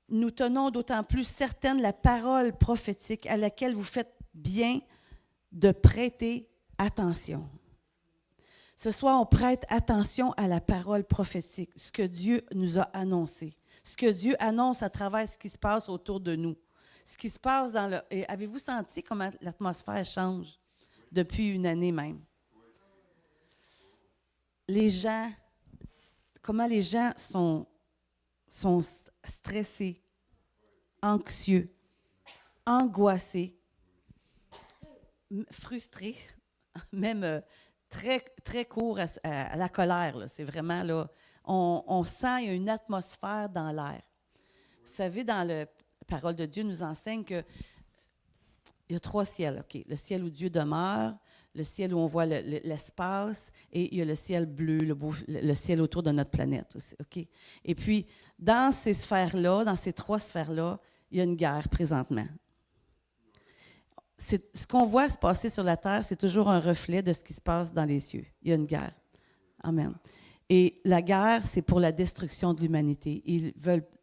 Nous tenons d'autant plus certaine la parole prophétique à laquelle vous faites bien de prêter attention. Ce soir, on prête attention à la parole prophétique, ce que Dieu nous a annoncé, ce que Dieu annonce à travers ce qui se passe autour de nous. Ce qui se passe dans le... Et avez-vous senti comment l'atmosphère change depuis une année même? Les gens, comment les gens sont stressés, anxieux, angoissés, frustrés, même très, très court à la colère. Là. C'est vraiment, là, on sent qu'il y a une atmosphère dans l'air. Vous savez, dans la parole de Dieu nous enseigne qu'il y a 3 ciels. Okay? Le ciel où Dieu demeure, le ciel où on voit l'espace, et il y a le ciel bleu, le ciel autour de notre planète aussi. Okay? Et puis, dans ces sphères-là, dans ces 3 sphères-là, il y a une guerre présentement. Ce qu'on voit se passer sur la terre, c'est toujours un reflet de ce qui se passe dans les cieux. Il y a une guerre. Amen. Et la guerre, c'est pour la destruction de l'humanité.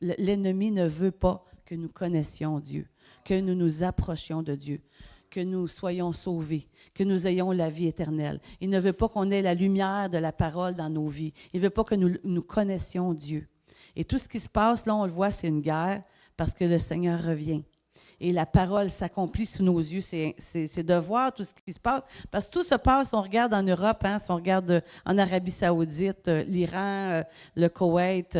L'ennemi ne veut pas que nous connaissions Dieu, que nous nous approchions de Dieu, que nous soyons sauvés, que nous ayons la vie éternelle. Il ne veut pas qu'on ait la lumière de la parole dans nos vies. Il ne veut pas que nous connaissions Dieu. Et tout ce qui se passe, là, on le voit, c'est une guerre parce que le Seigneur revient. Et la parole s'accomplit sous nos yeux. C'est de voir tout ce qui se passe. Parce que tout se passe, on regarde en Europe, hein, si on regarde en Arabie Saoudite, l'Iran, le Koweït,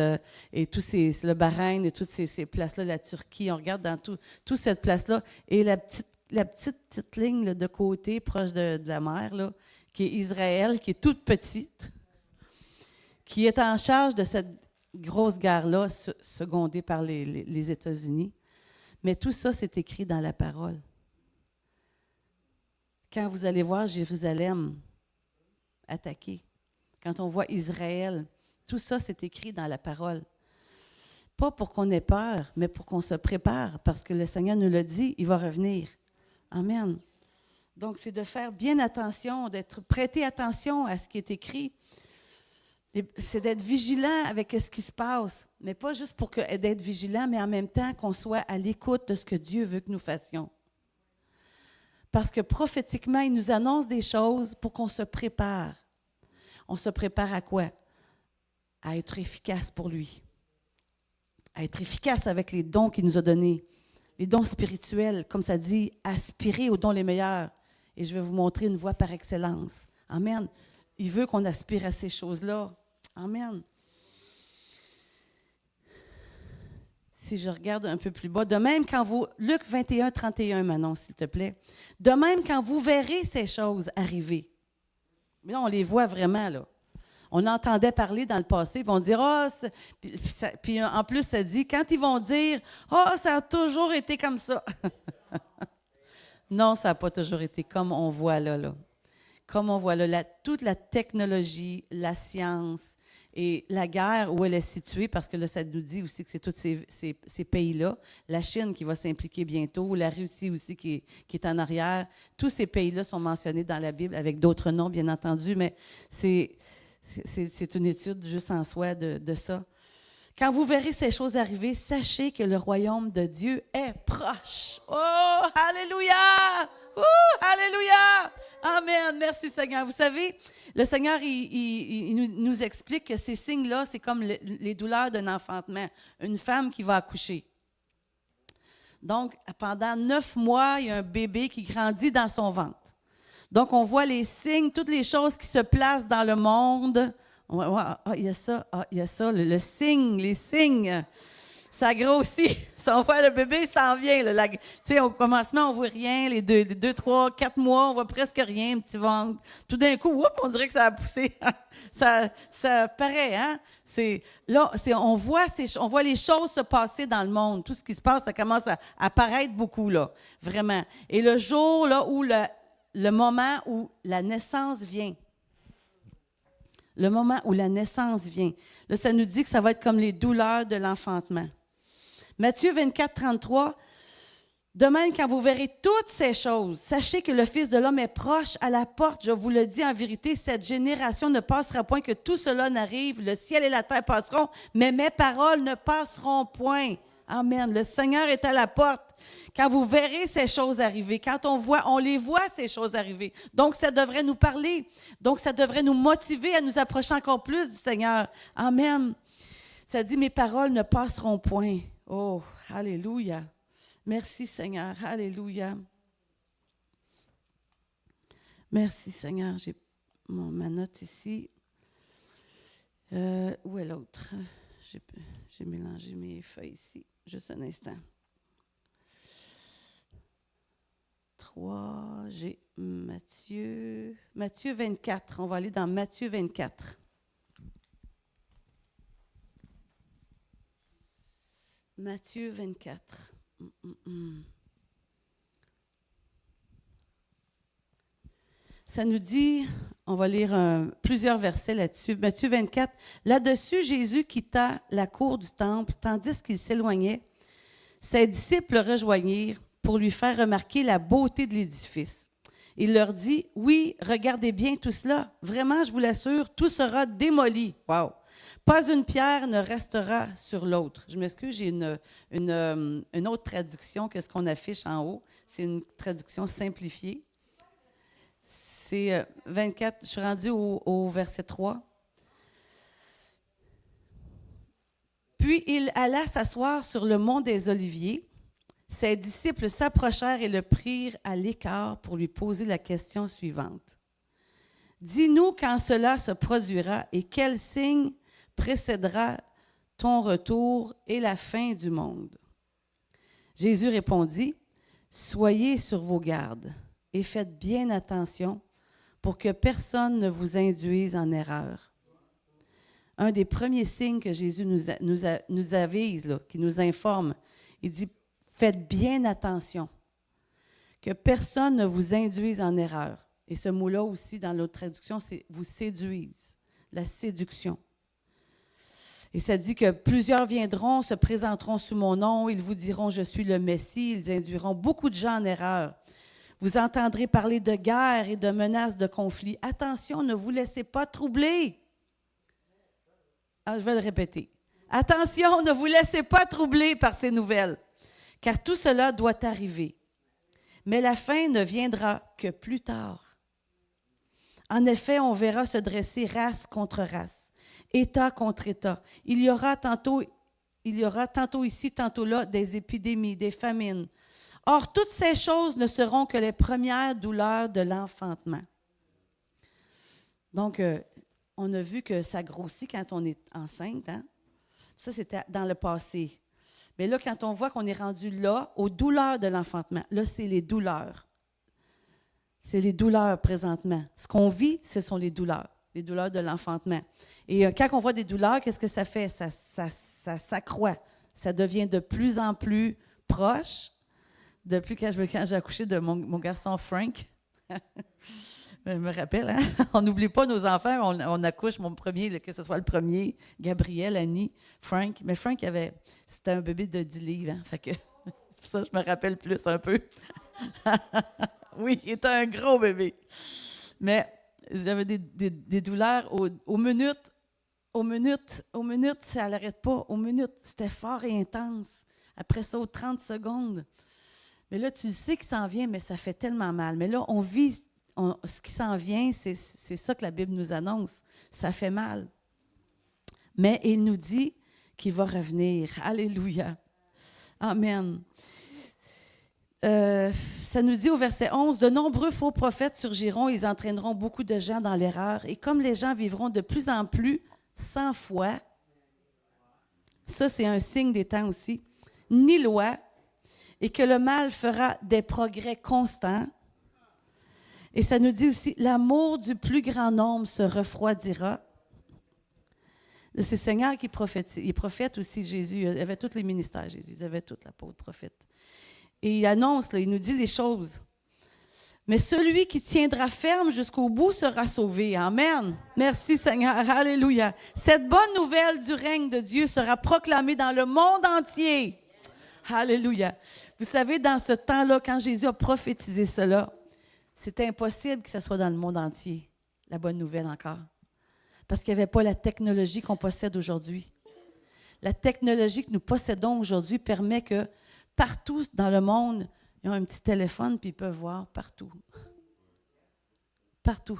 et le Bahreïn, et toutes ces places-là, la Turquie, on regarde dans toute cette place-là. Et la petite ligne là, de côté, proche de la mer, là, qui est Israël, qui est toute petite, qui est en charge de cette grosse guerre-là, secondée par les États-Unis. Mais tout ça, c'est écrit dans la parole. Quand vous allez voir Jérusalem attaquée, quand on voit Israël, tout ça, c'est écrit dans la parole. Pas pour qu'on ait peur, mais pour qu'on se prépare, parce que le Seigneur nous l'a dit, il va revenir. Amen. Donc, c'est de faire bien attention, prêter attention à ce qui est écrit. C'est d'être vigilant avec ce qui se passe, mais pas juste pour d'être vigilant, mais en même temps qu'on soit à l'écoute de ce que Dieu veut que nous fassions. Parce que prophétiquement, il nous annonce des choses pour qu'on se prépare. On se prépare à quoi? À être efficace pour lui. À être efficace avec les dons qu'il nous a donnés. Les dons spirituels, comme ça dit, aspirer aux dons les meilleurs. Et je vais vous montrer une voie par excellence. Amen. Il veut qu'on aspire à ces choses-là. Amen. Si je regarde un peu plus bas, de même quand vous... Luc 21, 31, Manon, s'il te plaît. De même quand vous verrez ces choses arriver. Mais là, on les voit vraiment, là. On entendait parler dans le passé, puis on dit, puis en plus, ça dit, quand ils vont dire, ça a toujours été comme ça. Non, ça n'a pas toujours été comme on voit là. Comme on voit là, toute la technologie, la science et la guerre où elle est située, parce que là, ça nous dit aussi que c'est tous ces pays-là. La Chine qui va s'impliquer bientôt, la Russie aussi qui est en arrière. Tous ces pays-là sont mentionnés dans la Bible, avec d'autres noms, bien entendu, mais c'est une étude juste en soi de ça. Quand vous verrez ces choses arriver, sachez que le royaume de Dieu est proche. Oh, alléluia! Alléluia! Amen. Merci Seigneur. Vous savez, le Seigneur, il nous explique que ces signes-là, c'est comme les douleurs d'un enfantement. Une femme qui va accoucher. Donc, pendant 9 mois, il y a un bébé qui grandit dans son ventre. Donc, on voit les signes, toutes les choses qui se placent dans le monde. Il y a ça, le signe, les signes. Ça grossit. Si on voit le bébé, ça en vient. Là. Tu sais, au commencement, on voit rien. Les 2, 3, 4 mois, on voit presque rien, un petit ventre. Tout d'un coup, on dirait que ça a poussé. ça paraît, hein? On voit les choses se passer dans le monde. Tout ce qui se passe, ça commence à apparaître beaucoup, là, vraiment. Et le jour là, où le moment où la naissance vient, le moment où la naissance vient, là, ça nous dit que ça va être comme les douleurs de l'enfantement. Matthieu 24, 33, « De même, quand vous verrez toutes ces choses, sachez que le Fils de l'homme est proche à la porte. Je vous le dis en vérité, cette génération ne passera point que tout cela n'arrive. Le ciel et la terre passeront, mais mes paroles ne passeront point. » Amen. Le Seigneur est à la porte. Quand vous verrez ces choses arriver, quand on les voit, ces choses arriver. Donc, ça devrait nous parler. Donc, ça devrait nous motiver à nous approcher encore plus du Seigneur. Amen. Ça dit, mes paroles ne passeront point. Oh, alléluia. Merci, Seigneur. Alléluia. Merci, Seigneur. J'ai ma note ici. Où est l'autre? J'ai mélangé mes feuilles ici. Juste un instant. 3, j'ai Matthieu 24. On va aller dans Matthieu 24. Matthieu 24. Ça nous dit, on va lire plusieurs versets là-dessus. Matthieu 24. Là-dessus, Jésus quitta la cour du temple, tandis qu'il s'éloignait. Ses disciples le rejoignirent pour lui faire remarquer la beauté de l'édifice. Il leur dit, « Oui, regardez bien tout cela. Vraiment, je vous l'assure, tout sera démoli. » Wow! Pas une pierre ne restera sur l'autre. Je m'excuse, j'ai une autre traduction que ce qu'on affiche en haut. C'est une traduction simplifiée. C'est 24, je suis rendue au verset 3. Puis il alla s'asseoir sur le mont des Oliviers. Ses disciples s'approchèrent et le prirent à l'écart pour lui poser la question suivante. « Dis-nous quand cela se produira et quel signe précédera ton retour et la fin du monde. » Jésus répondit, « Soyez sur vos gardes et faites bien attention pour que personne ne vous induise en erreur. » Un des premiers signes que Jésus nous avise, là, qui nous informe, il dit, « Faites bien attention, que personne ne vous induise en erreur. » Et ce mot-là aussi, dans l'autre traduction, c'est « vous séduise », la séduction. Et ça dit que plusieurs viendront, se présenteront sous mon nom, ils vous diront « Je suis le Messie », ils induiront beaucoup de gens en erreur. Vous entendrez parler de guerre et de menaces de conflit. Attention, ne vous laissez pas troubler. Ah, je vais le répéter. Attention, ne vous laissez pas troubler par ces nouvelles, car tout cela doit arriver. Mais la fin ne viendra que plus tard. En effet, on verra se dresser race contre race, État contre État. Il y aura tantôt ici, tantôt là, des épidémies, des famines. Or, toutes ces choses ne seront que les premières douleurs de l'enfantement. Donc, on a vu que ça grossit quand on est enceinte. Hein? Ça, c'était dans le passé. Mais là, quand on voit qu'on est rendu là, aux douleurs de l'enfantement, là, c'est les douleurs. C'est les douleurs présentement. Ce qu'on vit, ce sont les douleurs de l'enfantement. Et quand on voit des douleurs, qu'est-ce que ça fait? Ça s'accroît. Ça devient de plus en plus proche. Depuis quand j'ai accouché de mon garçon Frank, je me rappelle, hein? On n'oublie pas nos enfants, on accouche mon premier, que ce soit le premier, Gabriel, Annie, Frank. Mais Frank, c'était un bébé de 10 livres, hein? Fait que c'est pour ça que je me rappelle plus un peu. Oui, il était un gros bébé. Mais j'avais des douleurs aux minutes, ça n'arrête pas. Aux minutes, c'était fort et intense. Après ça, aux 30 secondes. Mais là, tu sais qu'il s'en vient, mais ça fait tellement mal. Mais là, on vit ce qui s'en vient, c'est ça que la Bible nous annonce. Ça fait mal. Mais il nous dit qu'il va revenir. Alléluia. Amen. Ça nous dit au verset 11, « De nombreux faux prophètes surgiront, ils entraîneront beaucoup de gens dans l'erreur. Et comme les gens vivront de plus en plus sans foi, Ça, c'est un signe des temps aussi. Ni loi, et que le mal fera des progrès constants. Et ça nous dit aussi, l'amour du plus grand nombre se refroidira. C'est le Seigneur qui prophétise. Il est prophète aussi, Jésus. Il avait tous les ministères, Jésus. Il avait toute l'apôtre prophète. Et il annonce, là, il nous dit les choses. Mais celui qui tiendra ferme jusqu'au bout sera sauvé. Amen. Merci Seigneur. Alléluia. Cette bonne nouvelle du règne de Dieu sera proclamée dans le monde entier. Alléluia. Vous savez, dans ce temps-là, quand Jésus a prophétisé cela, c'était impossible que ce soit dans le monde entier, la bonne nouvelle encore. Parce qu'il n'y avait pas la technologie qu'on possède aujourd'hui. La technologie que nous possédons aujourd'hui permet que partout dans le monde, ils ont un petit téléphone puis ils peuvent voir partout. Partout.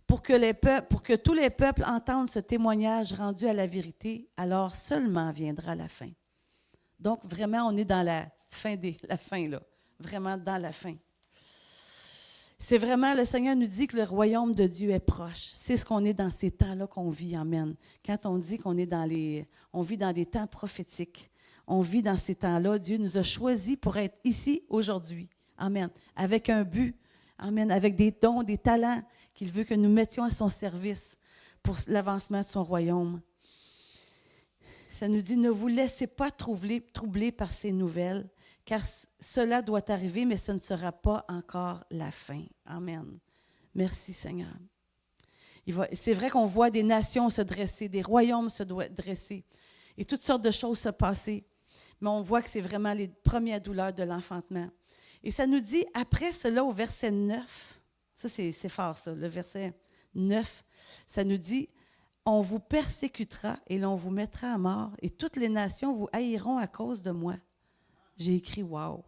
Pour que tous les peuples entendent ce témoignage rendu à la vérité, alors seulement viendra la fin. Donc, vraiment, on est dans la fin, là. Vraiment dans la fin. C'est vraiment, le Seigneur nous dit que le royaume de Dieu est proche. C'est ce qu'on est dans ces temps-là qu'on vit, amen. Quand on dit qu'on est on vit dans des temps prophétiques, on vit dans ces temps-là, Dieu nous a choisis pour être ici aujourd'hui, amen, avec un but, amen, avec des dons, des talents qu'il veut que nous mettions à son service pour l'avancement de son royaume. Ça nous dit, ne vous laissez pas troubler par ces nouvelles, car cela doit arriver, mais ce ne sera pas encore la fin. Amen. Merci Seigneur. C'est vrai qu'on voit des nations se dresser, des royaumes se dresser, et toutes sortes de choses se passer, mais on voit que c'est vraiment les premières douleurs de l'enfantement. Et ça nous dit, après cela, au verset 9, ça c'est fort ça, le verset 9, ça nous dit, on vous persécutera et l'on vous mettra à mort, et toutes les nations vous haïront à cause de moi. J'ai écrit « Wow! »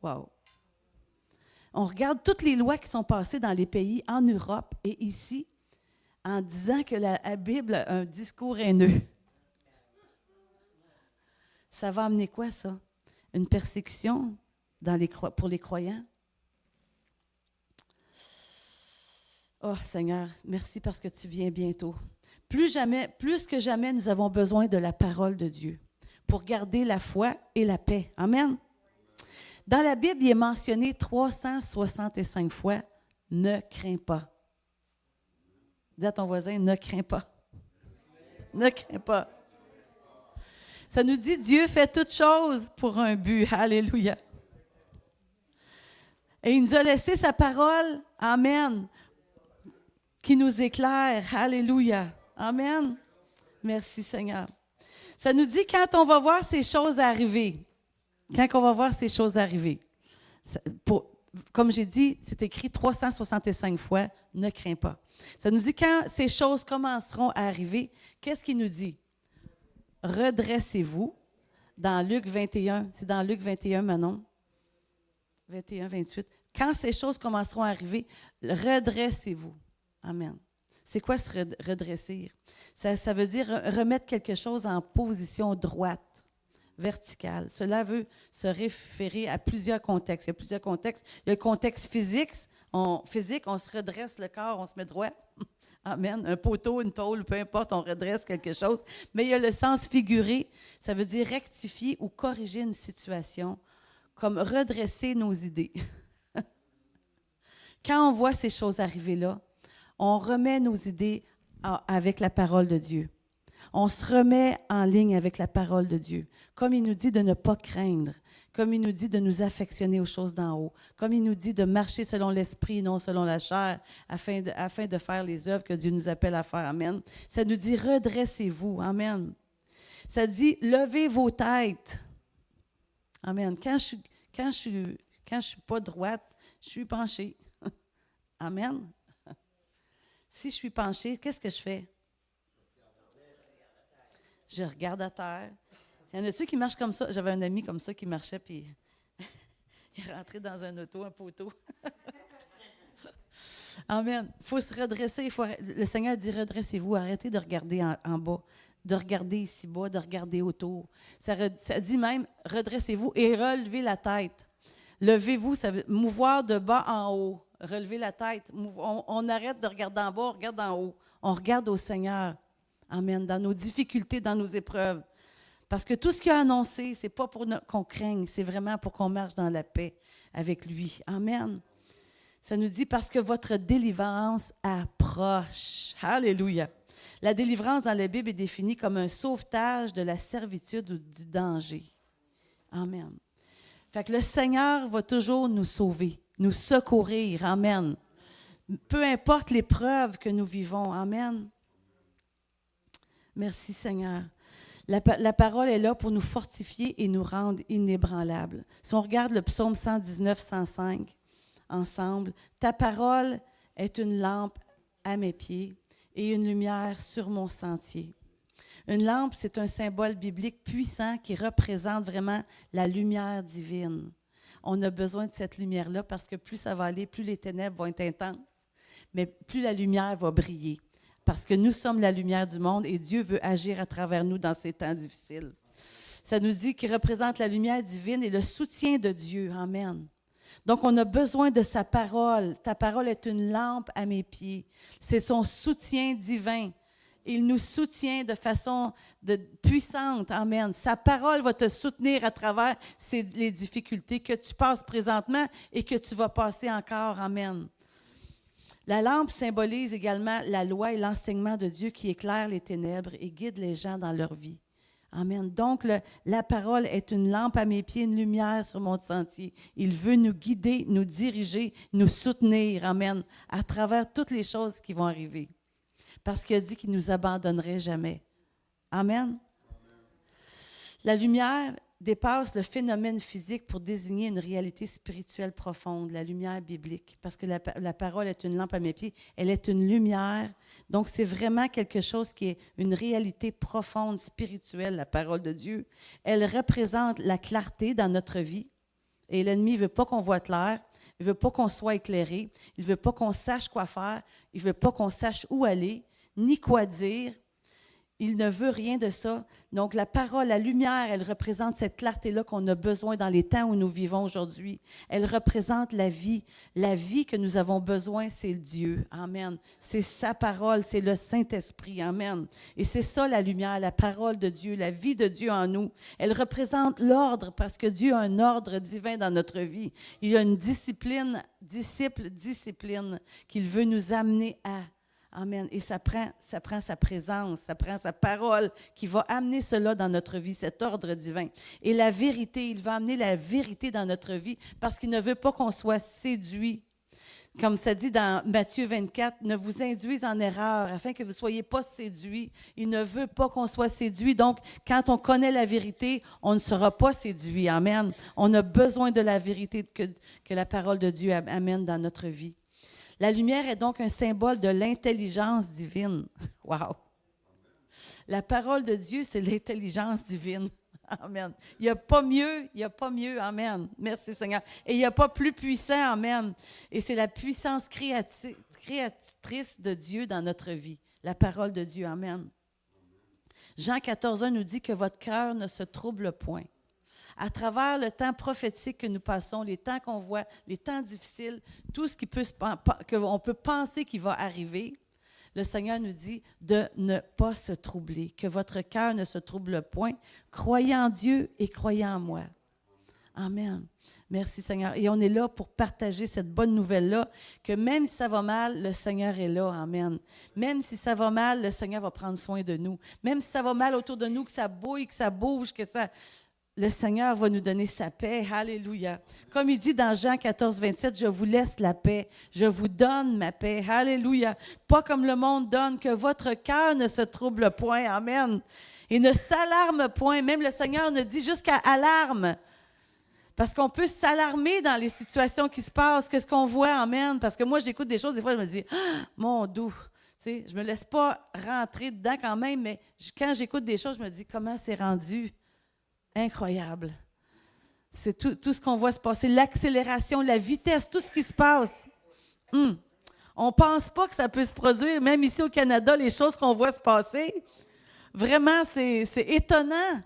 Wow! On regarde toutes les lois qui sont passées dans les pays, en Europe et ici, en disant que la Bible a un discours haineux. Ça va amener quoi, ça? Une persécution pour les croyants? Oh, Seigneur, merci parce que tu viens bientôt. Plus que jamais, nous avons besoin de la parole de Dieu pour garder la foi et la paix. Amen. Dans la Bible, il est mentionné 365 fois « ne crains pas ». Dis à ton voisin « ne crains pas ». Ne crains pas. Ça nous dit Dieu fait toutes choses pour un but. Alléluia. Et il nous a laissé sa parole. Amen. Qui nous éclaire. Alléluia. Amen. Merci Seigneur. Ça nous dit quand on va voir ces choses arriver. Quand on va voir ces choses arriver. Comme j'ai dit, c'est écrit 365 fois, ne crains pas. Ça nous dit quand ces choses commenceront à arriver, qu'est-ce qu'il nous dit? Redressez-vous. Dans Luc 21, c'est dans Luc 21, Manon. 21, 28. Quand ces choses commenceront à arriver, redressez-vous. Amen. C'est quoi se redresser? Ça veut dire remettre quelque chose en position droite, verticale. Cela veut se référer à plusieurs contextes. Il y a plusieurs contextes. Il y a le contexte physique. On se redresse le corps, on se met droit. Amen. Un poteau, une tôle, peu importe, on redresse quelque chose. Mais il y a le sens figuré. Ça veut dire rectifier ou corriger une situation, comme redresser nos idées. Quand on voit ces choses arriver là, on remet nos idées avec la parole de Dieu. On se remet en ligne avec la parole de Dieu. Comme il nous dit de ne pas craindre, comme il nous dit de nous affectionner aux choses d'en haut, comme il nous dit de marcher selon l'esprit, non selon la chair, afin de faire les œuvres que Dieu nous appelle à faire. Amen. Ça nous dit redressez-vous. Amen. Ça dit levez vos têtes. Amen. Quand je suis pas droite, je suis penchée. Amen. Si je suis penchée, qu'est-ce que je fais? Je regarde à terre. Il y en a-tu qui marchent comme ça? J'avais un ami comme ça qui marchait, puis il est rentré dans un auto, un poteau. Amen. Il faut se redresser. Le Seigneur dit, redressez-vous. Arrêtez de regarder en bas, de regarder ici-bas, de regarder autour. Ça dit même, redressez-vous et relevez la tête. Levez-vous, ça veut mouvoir de bas en haut. Relevez la tête. On arrête de regarder en bas, on regarde en haut. On regarde au Seigneur. Amen. Dans nos difficultés, dans nos épreuves. Parce que tout ce qu'il a annoncé, ce n'est pas pour qu'on craigne, c'est vraiment pour qu'on marche dans la paix avec lui. Amen. Ça nous dit parce que votre délivrance approche. Alléluia. La délivrance dans la Bible est définie comme un sauvetage de la servitude ou du danger. Amen. Fait que le Seigneur va toujours nous sauver, nous secourir. Amen. Peu importe l'épreuve que nous vivons. Amen. Merci Seigneur. La parole est là pour nous fortifier et nous rendre inébranlables. Si on regarde le psaume 119, 105 ensemble, « Ta parole est une lampe à mes pieds et une lumière sur mon sentier. » Une lampe, c'est un symbole biblique puissant qui représente vraiment la lumière divine. On a besoin de cette lumière-là parce que plus ça va aller, plus les ténèbres vont être intenses, mais plus la lumière va briller. Parce que nous sommes la lumière du monde et Dieu veut agir à travers nous dans ces temps difficiles. Ça nous dit qu'il représente la lumière divine et le soutien de Dieu. Amen. Donc, on a besoin de sa parole. Ta parole est une lampe à mes pieds. C'est son soutien divin. Il nous soutient de façon puissante. Amen. Sa parole va te soutenir à travers les difficultés que tu passes présentement et que tu vas passer encore. Amen. La lampe symbolise également la loi et l'enseignement de Dieu qui éclaire les ténèbres et guide les gens dans leur vie. Amen. Donc, la parole est une lampe à mes pieds, une lumière sur mon sentier. Il veut nous guider, nous diriger, nous soutenir. Amen. À travers toutes les choses qui vont arriver. Parce qu'il a dit qu'il ne nous abandonnerait jamais. Amen. La lumière dépasse le phénomène physique pour désigner une réalité spirituelle profonde, la lumière biblique, parce que la parole est une lampe à mes pieds, elle est une lumière, donc c'est vraiment quelque chose qui est une réalité profonde, spirituelle, la parole de Dieu. Elle représente la clarté dans notre vie, et l'ennemi ne veut pas qu'on voit clair, il ne veut pas qu'on soit éclairé, il ne veut pas qu'on sache quoi faire, il ne veut pas qu'on sache où aller, ni quoi dire. Il ne veut rien de ça. Donc, la parole, la lumière, elle représente cette clarté-là qu'on a besoin dans les temps où nous vivons aujourd'hui. Elle représente la vie. La vie que nous avons besoin, c'est Dieu. Amen. C'est sa parole, c'est le Saint-Esprit. Amen. Et c'est ça la lumière, la parole de Dieu, la vie de Dieu en nous. Elle représente l'ordre parce que Dieu a un ordre divin dans notre vie. Il y a une discipline qu'il veut nous amener à. Amen. Et ça prend sa présence, ça prend sa parole qui va amener cela dans notre vie, cet ordre divin. Et la vérité, il va amener la vérité dans notre vie parce qu'il ne veut pas qu'on soit séduit. Comme ça dit dans Matthieu 24, « Ne vous induisez en erreur afin que vous ne soyez pas séduits. » Il ne veut pas qu'on soit séduit. Donc, quand on connaît la vérité, on ne sera pas séduit. Amen. On a besoin de la vérité que la parole de Dieu amène dans notre vie. La lumière est donc un symbole de l'intelligence divine. Wow! La parole de Dieu, c'est l'intelligence divine. Amen. Il n'y a pas mieux, Amen. Merci Seigneur. Et il n'y a pas plus puissant, Amen. Et c'est la puissance créatrice de Dieu dans notre vie. La parole de Dieu, Amen. Jean 14:1 nous dit que votre cœur ne se trouble point. À travers le temps prophétique que nous passons, les temps qu'on voit, les temps difficiles, tout ce qu'on peut penser qui va arriver, le Seigneur nous dit de ne pas se troubler, que votre cœur ne se trouble point. Croyez en Dieu et croyez en moi. Amen. Merci Seigneur. Et on est là pour partager cette bonne nouvelle-là, que même si ça va mal, le Seigneur est là. Amen. Même si ça va mal, le Seigneur va prendre soin de nous. Même si ça va mal autour de nous, que ça bouille, que ça bouge, le Seigneur va nous donner sa paix. Alléluia. Comme il dit dans Jean 14, 27, « Je vous laisse la paix. Je vous donne ma paix. » Alléluia. Pas comme le monde donne, que votre cœur ne se trouble point. Amen. Et ne s'alarme point. Même le Seigneur nous dit jusqu'à alarme. Parce qu'on peut s'alarmer dans les situations qui se passent, que ce qu'on voit. Amen. Parce que moi, j'écoute des choses, des fois, je me dis, ah, mon doux. Tu sais, je ne me laisse pas rentrer dedans quand même, mais quand j'écoute des choses, je me dis, comment c'est rendu? Incroyable. C'est tout ce qu'on voit se passer, l'accélération, la vitesse, tout ce qui se passe. On ne pense pas que ça peut se produire, même ici au Canada, les choses qu'on voit se passer. Vraiment, c'est étonnant.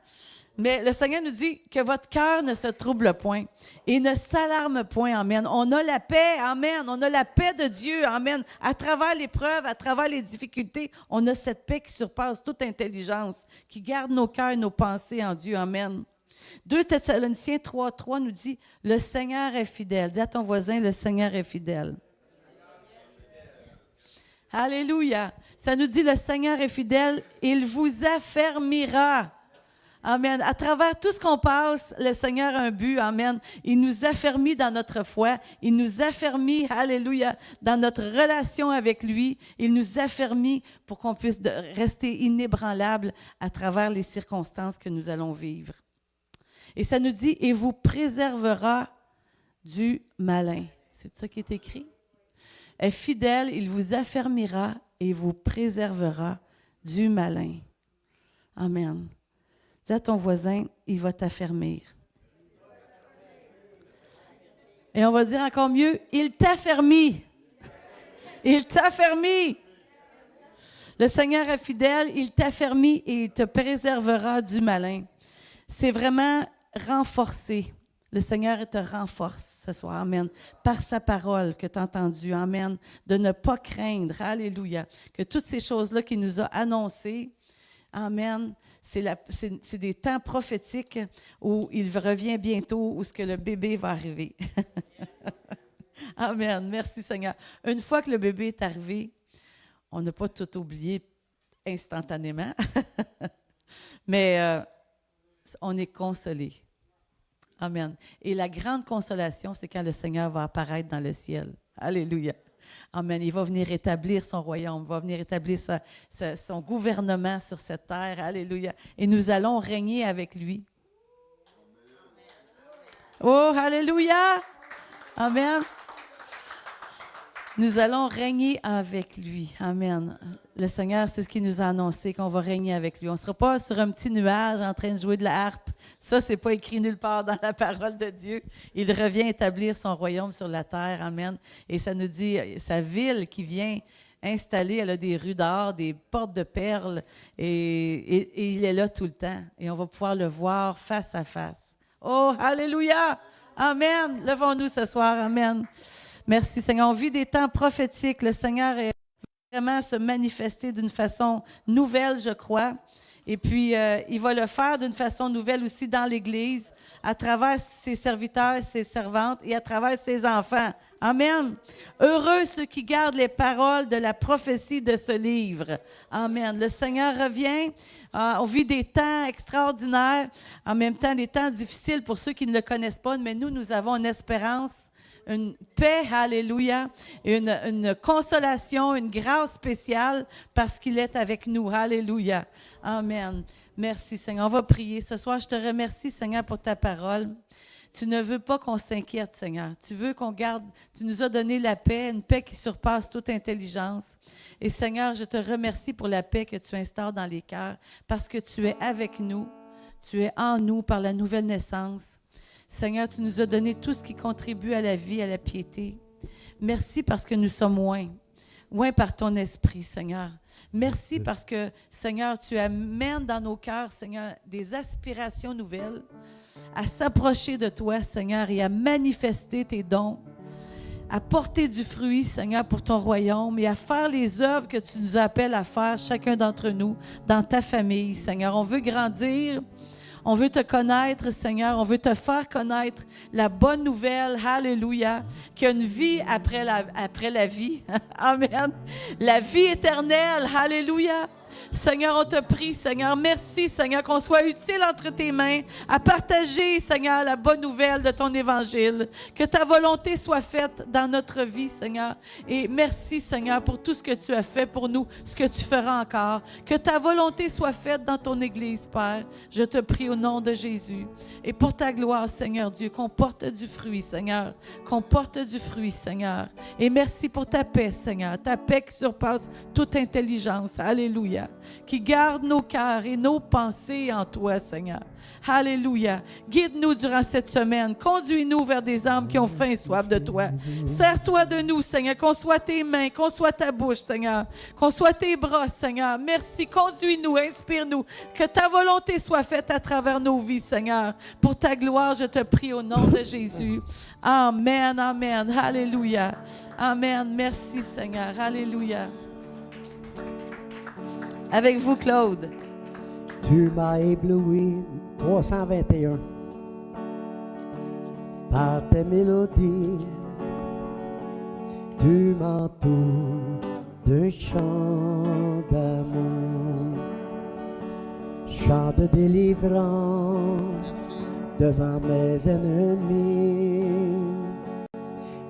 Mais le Seigneur nous dit que votre cœur ne se trouble point et ne s'alarme point. Amen. On a la paix. Amen. On a la paix de Dieu. Amen. À travers l'épreuve, à travers les difficultés, on a cette paix qui surpasse toute intelligence, qui garde nos cœurs et nos pensées en Dieu. Amen. 2 Thessaloniciens 3:3 nous dit « Le Seigneur est fidèle ». Dis à ton voisin, « Le Seigneur est fidèle ». Alléluia. Ça nous dit « Le Seigneur est fidèle, il vous affermira ». Amen. À travers tout ce qu'on passe, le Seigneur a un but. Amen. Il nous affermit dans notre foi. Il nous affermit, alléluia, dans notre relation avec lui. Il nous affermit pour qu'on puisse rester inébranlable à travers les circonstances que nous allons vivre. Et ça nous dit, et vous préservera du malin. C'est ça qui est écrit. Est fidèle, il vous affermira et vous préservera du malin. Amen. Dis à ton voisin, il va t'affermir. Et on va dire encore mieux, il t'affermit. Il t'affermit. Le Seigneur est fidèle, il t'affermit et il te préservera du malin. C'est vraiment renforcé. Le Seigneur te renforce ce soir, amen, par sa parole que tu as entendue, amen, de ne pas craindre, alléluia, que toutes ces choses-là qu'il nous a annoncées, amen, c'est des temps prophétiques où il revient bientôt, où ce que le bébé va arriver. Amen. Merci Seigneur. Une fois que le bébé est arrivé, on n'a pas tout oublié instantanément, mais on est consolé. Amen. Et la grande consolation, c'est quand le Seigneur va apparaître dans le ciel. Alléluia. Amen. Il va venir établir son royaume, il va venir établir son gouvernement sur cette terre. Alléluia. Et nous allons régner avec lui. Oh, alléluia. Amen. Nous allons régner avec lui. Amen. Le Seigneur, c'est ce qu'il nous a annoncé, qu'on va régner avec lui. On ne sera pas sur un petit nuage en train de jouer de la harpe. Ça, ce n'est pas écrit nulle part dans la parole de Dieu. Il revient établir son royaume sur la terre. Amen. Et ça nous dit, sa ville qui vient installer, elle a des rues d'or, des portes de perles, et il est là tout le temps. Et on va pouvoir le voir face à face. Oh, alléluia! Amen! Levons-nous ce soir. Amen. Merci Seigneur. On vit des temps prophétiques. Le Seigneur est vraiment se manifester d'une façon nouvelle, je crois. Et puis, il va le faire d'une façon nouvelle aussi dans l'Église, à travers ses serviteurs, ses servantes et à travers ses enfants. Amen. Heureux ceux qui gardent les paroles de la prophétie de ce livre. Amen. Le Seigneur revient. On vit des temps extraordinaires, en même temps des temps difficiles pour ceux qui ne le connaissent pas, mais nous avons une espérance, une paix, alléluia, une consolation, une grâce spéciale parce qu'il est avec nous, alléluia. Amen. Merci Seigneur. On va prier. Ce soir, je te remercie Seigneur pour ta parole. Tu ne veux pas qu'on s'inquiète, Seigneur. Tu veux qu'on garde, tu nous as donné la paix, une paix qui surpasse toute intelligence. Et Seigneur, je te remercie pour la paix que tu instaures dans les cœurs parce que tu es avec nous. Tu es en nous par la nouvelle naissance. Seigneur, tu nous as donné tout ce qui contribue à la vie, à la piété. Merci parce que nous sommes loin par ton esprit, Seigneur. Merci parce que, Seigneur, tu amènes dans nos cœurs, Seigneur, des aspirations nouvelles à s'approcher de toi, Seigneur, et à manifester tes dons, à porter du fruit, Seigneur, pour ton royaume et à faire les œuvres que tu nous appelles à faire, chacun d'entre nous, dans ta famille, Seigneur. On veut grandir. On veut te connaître, Seigneur. On veut te faire connaître la bonne nouvelle, alléluia, qu'il y a une vie après la vie. Amen. La vie éternelle, alléluia. Seigneur, on te prie, Seigneur. Merci, Seigneur, qu'on soit utile entre tes mains à partager, Seigneur, la bonne nouvelle de ton évangile. Que ta volonté soit faite dans notre vie, Seigneur. Et merci, Seigneur, pour tout ce que tu as fait pour nous, ce que tu feras encore. Que ta volonté soit faite dans ton Église, Père. Je te prie au nom de Jésus. Et pour ta gloire, Seigneur Dieu, qu'on porte du fruit, Seigneur. Qu'on porte du fruit, Seigneur. Et merci pour ta paix, Seigneur. Ta paix qui surpasse toute intelligence. Alléluia. qui garde nos cœurs et nos pensées en toi, Seigneur. Alléluia. Guide-nous durant cette semaine. Conduis-nous vers des âmes qui ont faim et soif de toi. Sers-toi de nous, Seigneur, qu'on soit tes mains, qu'on soit ta bouche, Seigneur, qu'on soit tes bras, Seigneur. Merci. Conduis-nous, inspire-nous. Que ta volonté soit faite à travers nos vies, Seigneur. Pour ta gloire, je te prie au nom de Jésus. Amen, amen. Alléluia. Amen. Merci, Seigneur. Alléluia. Avec vous, Claude. Tu m'as ébloui, 321, par tes mélodies. Tu m'entoures d'un chant d'amour, chant de délivrance Merci. devant mes ennemis,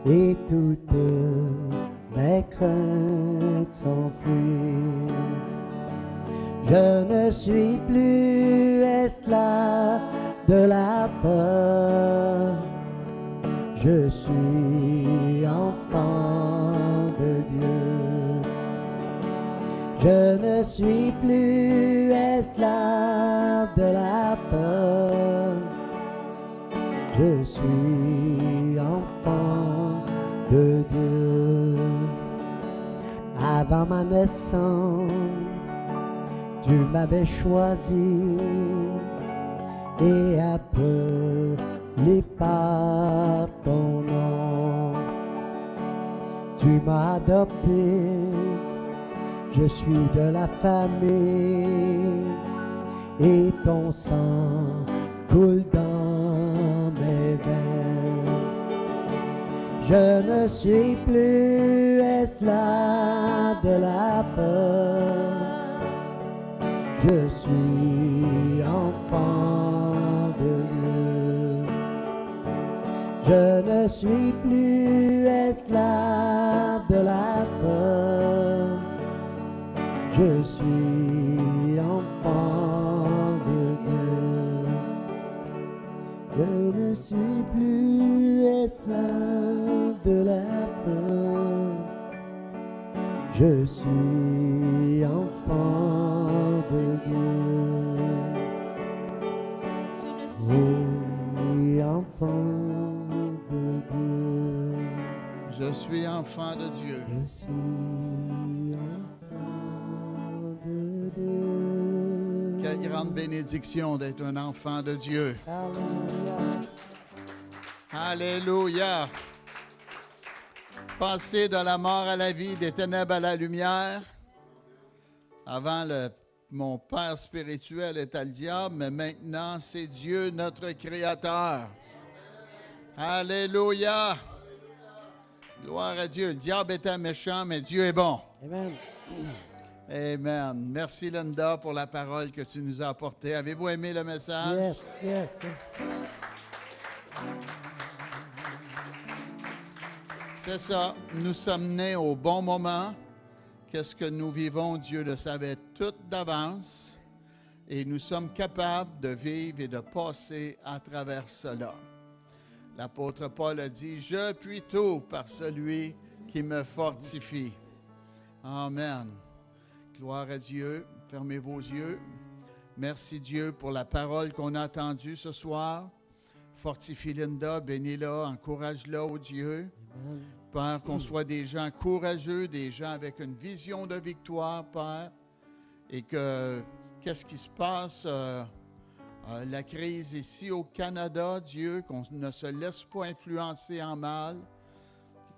et toutes mes craintes s'enfuient. Je ne suis plus esclave de la peur, je suis enfant de Dieu. Je ne suis plus esclave de la peur, je suis enfant de Dieu. Avant ma naissance, tu m'avais choisi et appelé par ton nom. Tu m'as adopté, je suis de la famille et ton sang coule dans mes veines. Je ne suis plus esclave de la peur, je suis enfant de Dieu. Je ne suis plus esclave de la peur, je suis enfant de Dieu. Je ne suis plus esclave de la peur, je suis enfant de Dieu. Je ne suis Oui, enfant de Dieu. Je suis enfant de Dieu. Je suis enfant de Dieu. Quelle grande bénédiction d'être un enfant de Dieu. Alléluia. Alléluia. Passer de la mort à la vie, des ténèbres à la lumière. Avant, mon père spirituel était le diable, mais maintenant, c'est Dieu, notre Créateur. Alléluia. Gloire à Dieu. Le diable était méchant, mais Dieu est bon. Amen. Amen. Merci, Linda, pour la parole que tu nous as apportée. Avez-vous aimé le message? Yes, yes. C'est ça. Nous sommes nés au bon moment. Qu'est-ce que nous vivons, Dieu le savait tout d'avance. Et nous sommes capables de vivre et de passer à travers cela. L'apôtre Paul a dit, « Je puis tout par celui qui me fortifie. » Amen. Gloire à Dieu. Fermez vos yeux. Merci Dieu pour la parole qu'on a entendue ce soir. Fortifie Linda, bénis-la, encourage-la, ô Dieu. Père, qu'on soit des gens courageux, des gens avec une vision de victoire, Père. Et que, qu'est-ce qui se passe, la crise ici au Canada, Dieu, qu'on ne se laisse pas influencer en mal.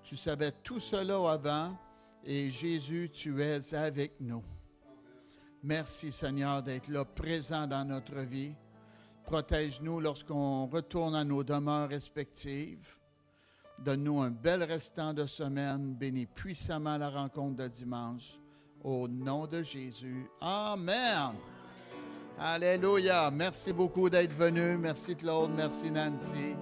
Tu savais tout cela avant. Et Jésus, tu es avec nous. Merci Seigneur d'être là, présent dans notre vie. Protège-nous lorsqu'on retourne à nos demeures respectives. Donne-nous un bel restant de semaine. Bénis puissamment la rencontre de dimanche. Au nom de Jésus. Amen. Alléluia. Merci beaucoup d'être venu. Merci Claude. Merci Nancy.